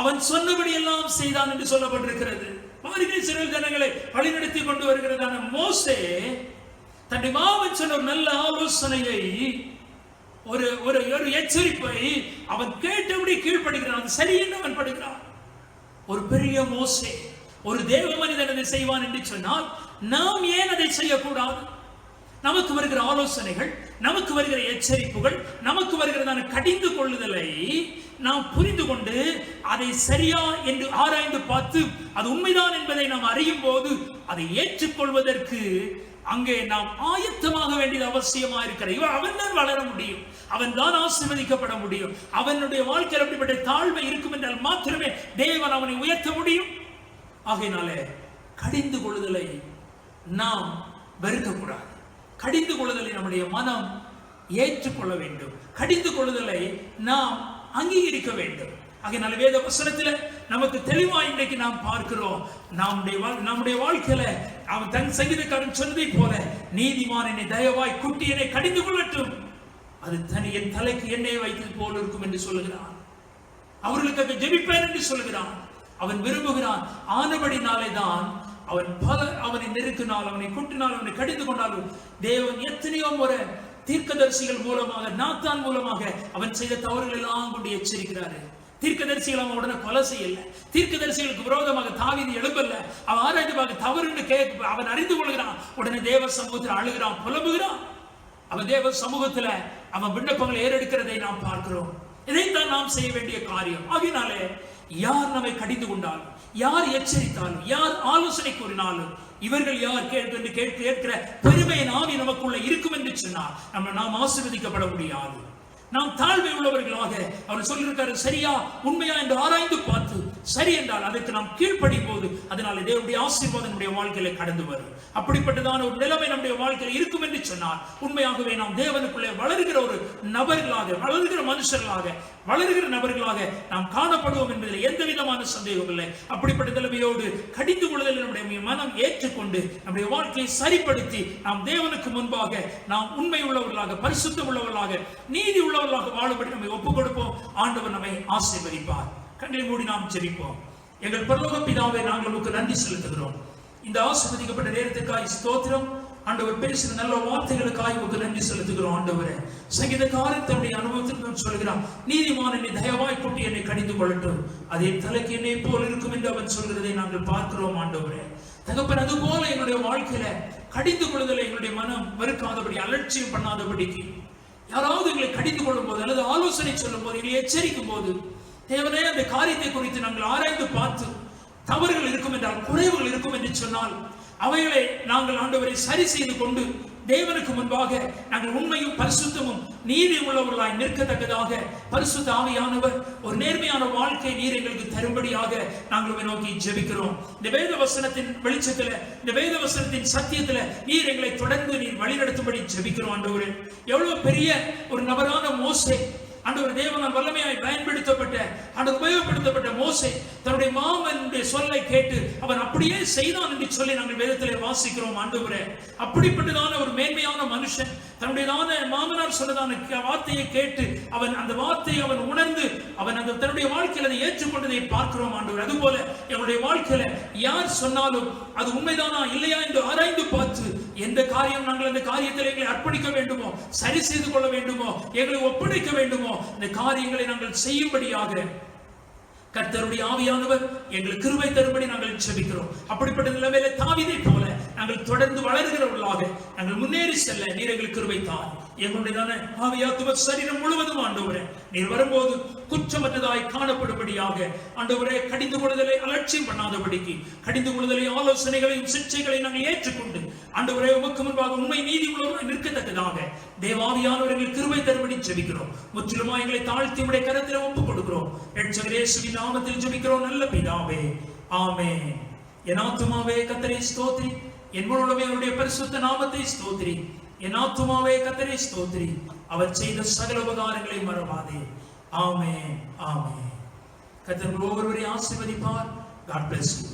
அவன் சொன்னபடி எல்லாம் செய்தான் என்று சொல்லப்பட்டிருக்கிறது. பாருங்கள், சில ஜனங்களை வழிநடத்தி கொண்டு வருகிறதான மோசே தன்னுடைய மாமன் சொன்ன ஒரு நல்ல ஆலோசனையை, ஒரு எச்சரிப்பை அவன் கேட்டபடி கீழ்ப்படுகிறான். சரி என்று அவன் படுகிறான். ஒரு பெரிய மோசே, ஒரு தேவ மனிதன் அதை செய்வான் என்று சொன்னால் நாம் ஏன் அதை செய்யக்கூடாது? நமக்கு வருகிற ஆலோசனைகள், நமக்கு வருகிற எச்சரிப்புகள், நமக்கு வருகிறதான கடிந்து கொள்ளுதலை நாம் புரிந்து கொண்டு அதை சரியா என்று ஆராய்ந்து பார்த்து அது உண்மைதான் என்பதை நாம் அறியும் போது அதை ஏற்றுக்கொள்வதற்கு அங்கே நாம் ஆயத்தமாக வேண்டியது அவசியமா இருக்கிறது. அவன் தான் வளர முடியும், அவன் தான் ஆசீர்வதிக்கப்பட முடியும். அவனுடைய வாழ்க்கையில் அப்படிப்பட்ட தாழ்மை இருக்கும் என்றால் மாத்திரமே தேவன் அவனை உயர்த்த முடியும். ஆகையினாலே கடிந்து கொள்ளுதலை நாம் வெறுக்கக்கூடாது. கடிந்து கொள்ளுதலை நம்முடைய மனம் ஏற்றுக்கொள்ள வேண்டும். கடிந்து கொள்ளுதலை நாம் அங்கீகரிக்க வேண்டும். ஆகையினால வேத வசனத்தில் நமக்கு தெளிவாக இன்றைக்கு நாம் பார்க்கிறோம். நம்முடைய வாழ்க்கையில அவன் தன் சங்கீதக்காரன் சொன்னதை போல, நீதிமான் என்னை தயவாய் குட்டி என்னை கடிந்து கொள்ளட்டும், அது என் தலைக்கு எண்ணெய் வைத்தது போல இருக்கும் என்று சொல்லுகிறான். அவர்களுக்கு ஜெபிப்பேன் என்று சொல்லுகிறான். அவன் விரும்புகிறான். ஆனபடினாலே தான் அவனை நெருக்கினால், அவனை குட்டினால், அவனை கடிந்து கொண்டாலும் தேவன் எத்தனையோ முறை தீர்க்கதரிசிகள் மூலமாக, நாத்தான் மூலமாக அவன் செய்த தவறுகள் எல்லாம் கொண்டு எச்சரிக்கிறாரு. தீர்க்கதரிசிகள் அவன் உடனே கொலை செய்யல. தீர்க்கதரிசிகளுக்கு விரோதமாக தாவீது எழும்பல்ல. அவன் ஆராய்ந்து தவறுன்னு அவன் அறிந்து கொள்கிறான். உடனே தேவ சமூகத்தில் அழுகிறான், புலம்புகிறான். அவன் தேவ சமூகத்துல அவன் விண்ணப்பங்களை ஏறெடுக்கிறதை நாம் பார்க்கிறோம். இதைத்தான் நாம் செய்ய வேண்டிய காரியம். ஆகினாலே யார் நம்மை கடிந்து கொண்டாலும், யார் எச்சரித்தாலும், யார் ஆலோசனை கூறினாலும், இவர்கள் யார் கேட்கிற பெருமையின் ஆவி நமக்குள்ள இருக்கும் என்று சொன்னால் நாம் ஆசீர்வதிக்கப்பட முடியாது. நாம் தாழ்மை உள்ளவர்களாக அவர் சொல்லியிருக்காரு, சரியா உண்மையா என்று ஆராய்ந்து பார்த்து சரி என்றால் அதற்கு நாம் கீழ்ப்படியும் போது அதனால தேவனுடைய ஆசீர்வாதம் நம்முடைய வாழ்க்கையில கடந்து வரும். அப்படிப்பட்டதான ஒரு நிலைமை நம்முடைய வாழ்க்கையில் இருக்கும் என்று சொன்னால் உண்மையாகவே நாம் தேவனுக்குள்ளே வளர்கிற ஒரு நபர்களாக, வளர்கிற மனுஷர்களாக, வளர்கிற நபர்களாக நாம் காணப்படுவோம் என்பதில் எந்த விதமான சந்தேகம் இல்லை. அப்படிப்பட்ட நிலைமையோடு கடிந்து கொள்வதில் நம்முடைய மனம் ஏற்றுக்கொண்டு நம்முடைய வாழ்க்கையை சரிப்படுத்தி நாம் தேவனுக்கு முன்பாக நாம் உண்மை உள்ளவர்களாக, பரிசுத்தம் உள்ளவர்களாக, நீதி உள்ளவர்களாக வாழும்படி நம்மை ஒப்புக் கொடுப்போம். ஆண்டவர் நம்மை ஆசீர்வதிப்பார். கண்ணை மூடி நாம் ஜெபிப்போம். எங்கள் பரலோக பிதாவே, நாங்கள் உங்களுக்கு நன்றி செலுத்துகிறோம். இந்த ஆசீர்வதிக்கப்பட்ட நேரத்துக்காய் ஸ்தோத்திரம். ஆண்டவர் பேசின நல்ல வார்த்தைகளுக்காய் உங்களுக்கு நன்றி செலுத்துகிறோம். ஆண்டவரே, சங்கீதக்காரன் தன்னுடைய அனுபவத்திற்கு சொல்கிறான், நீதிமான் என்னை தயவாய் கொண்டு என்னை கடிந்து கொள்ளட்டும், அதே தலைக்கு என்னை போல் இருக்கும் என்று அவன் சொல்கிறதை நாங்கள் பார்க்கிறோம். ஆண்டவரே தகப்பன், அது போல எங்களுடைய வாழ்க்கையில கடிந்து கொள்ளுதலை எங்களுடைய மனம் வெறுக்காதபடி, அலட்சியம் பண்ணாதபடிக்கு, யாராவது எங்களை கடிந்து கொள்ளும் போது அல்லது ஆலோசனை சொல்லும் போது, எங்களை எச்சரிக்கும் போது, தேவனே அந்த காரியத்தை குறித்து நாங்கள் ஆராய்ந்து பார்த்து தவறுகள் இருக்கும் என்றால், குறைவுகள் இருக்கும் என்று சொன்னால் அவைகளை நாங்கள் ஆண்டவரை சரி செய்து கொண்டு தேவனுக்கு முன்பாக நாங்கள் உண்மையும் பரிசுத்தமும் நீதி உள்ளவர்களாய் நிற்கத்தக்கதாக பரிசுத்த ஆவியானவர் ஒரு நேர்மையான வாழ்க்கை நீர் எங்களுக்கு தரும்படியாக நாங்கள் நோக்கி ஜெபிக்கிறோம். இந்த வேத வசனத்தின் வெளிச்சத்துல, இந்த வேத வசனத்தின் சத்தியத்துல நீர் எங்களை தொடர்ந்து நீர் வழிநடத்தும்படி ஜெபிக்கிறோம். ஆண்டவரே, எவ்வளவு பெரிய ஒரு நபரான மோசே, ஆண்டவர் தேவனால் வல்லமையாய் பயன்படுத்தப்பட்ட, ஆண்டவர் உபயோகப்படுத்தப்பட்ட மோசே தன்னுடைய மாமனுடைய சொல்லை கேட்டு அவன் அப்படியே செய்தான் என்று சொல்லி நாங்கள் வேதத்திலே வாசிக்கிறோம். ஆண்டவரே, அப்படிப்பட்டதான ஒரு மேன்மையான மனுஷன் தன்னுடையதான மாமனார் சொன்னதான வார்த்தையை கேட்டு அவன் அந்த வார்த்தையை அவன் உணர்ந்து அவன் அந்த தன்னுடைய வாழ்க்கையில் அதை ஏற்றுக்கொண்டதை பார்க்கிறோம். ஆண்டவர், அதுபோல எங்களுடைய வாழ்க்கையில யார் சொன்னாலும் அது உண்மைதானா இல்லையா என்று ஆராய்ந்து பார்த்து எந்த காரியம் நாங்கள் அந்த காரியத்தில் எங்களை அர்ப்பணிக்க வேண்டுமோ, சரி செய்து கொள்ள வேண்டுமோ, எங்களை ஒப்படைக்க வேண்டுமோ, இந்த காரியங்களை நாங்கள் செய்யும்படியாக கர்த்தருடைய ஆவியானவர் எங்களுக்கு கிருபை தரும்படி நாங்கள் ஜெபிக்கிறோம். அப்படிப்பட்ட நிலைமையில தாவீதை போல நாங்கள் தொடர்ந்து வளர்கிறவர்களாக நாங்கள் முன்னேறி செல்ல நீர் எங்களுக்கு கிருபை தார். எங்களுடைய ஆவியாத்துவ சரீரம் முழுவதும் ஆண்டவரே நீர் வரும்போது குற்றமற்றதாய் காணப்படும்படியாக, ஆண்டவரே, கடிந்து கொள்ளுதலை அலட்சியம் பண்ணாதபடிக்கு, கடிந்து கொள்ளுதலை ஆலோசனைகளையும் சிக்ஷைகளையும் நாங்கள் ஏற்றுக்கொண்டு ஆண்டவரே உமக்கு முன்பாக உண்மை நீதி உள்ளவர்கள் நிற்கத்தக்கதாக தேவாவியானவர் எங்களுக்கு கிருபை தரும்படி ஜெபிக்கிறோம். முற்றிலுமா எங்களை தாழ்த்தி உடைய கரத்தில் ஒப்புக் கொடுக்கிறோம். இரட்சகர் இயேசுவின் நாமத்தில் ஜெபிக்கிறோம் நல்ல பிதாவே, ஆமென். என் ஆத்துமாவே கர்த்தரை ஸ்தோத்திரி, என் முழுவதுமே அவருடைய பரிசுத்த நாமத்தை ஸ்தோத்திரி. என் ஆத்துமாவே கர்த்தரை ஸ்தோத்திரி, அவர் செய்த சகல உபகாரங்களை மறவாதே. ஆமென், ஆமென். கர்த்தர் ஒவ்வொருவரையும் ஆசீர்வதிப்பார். God bless you.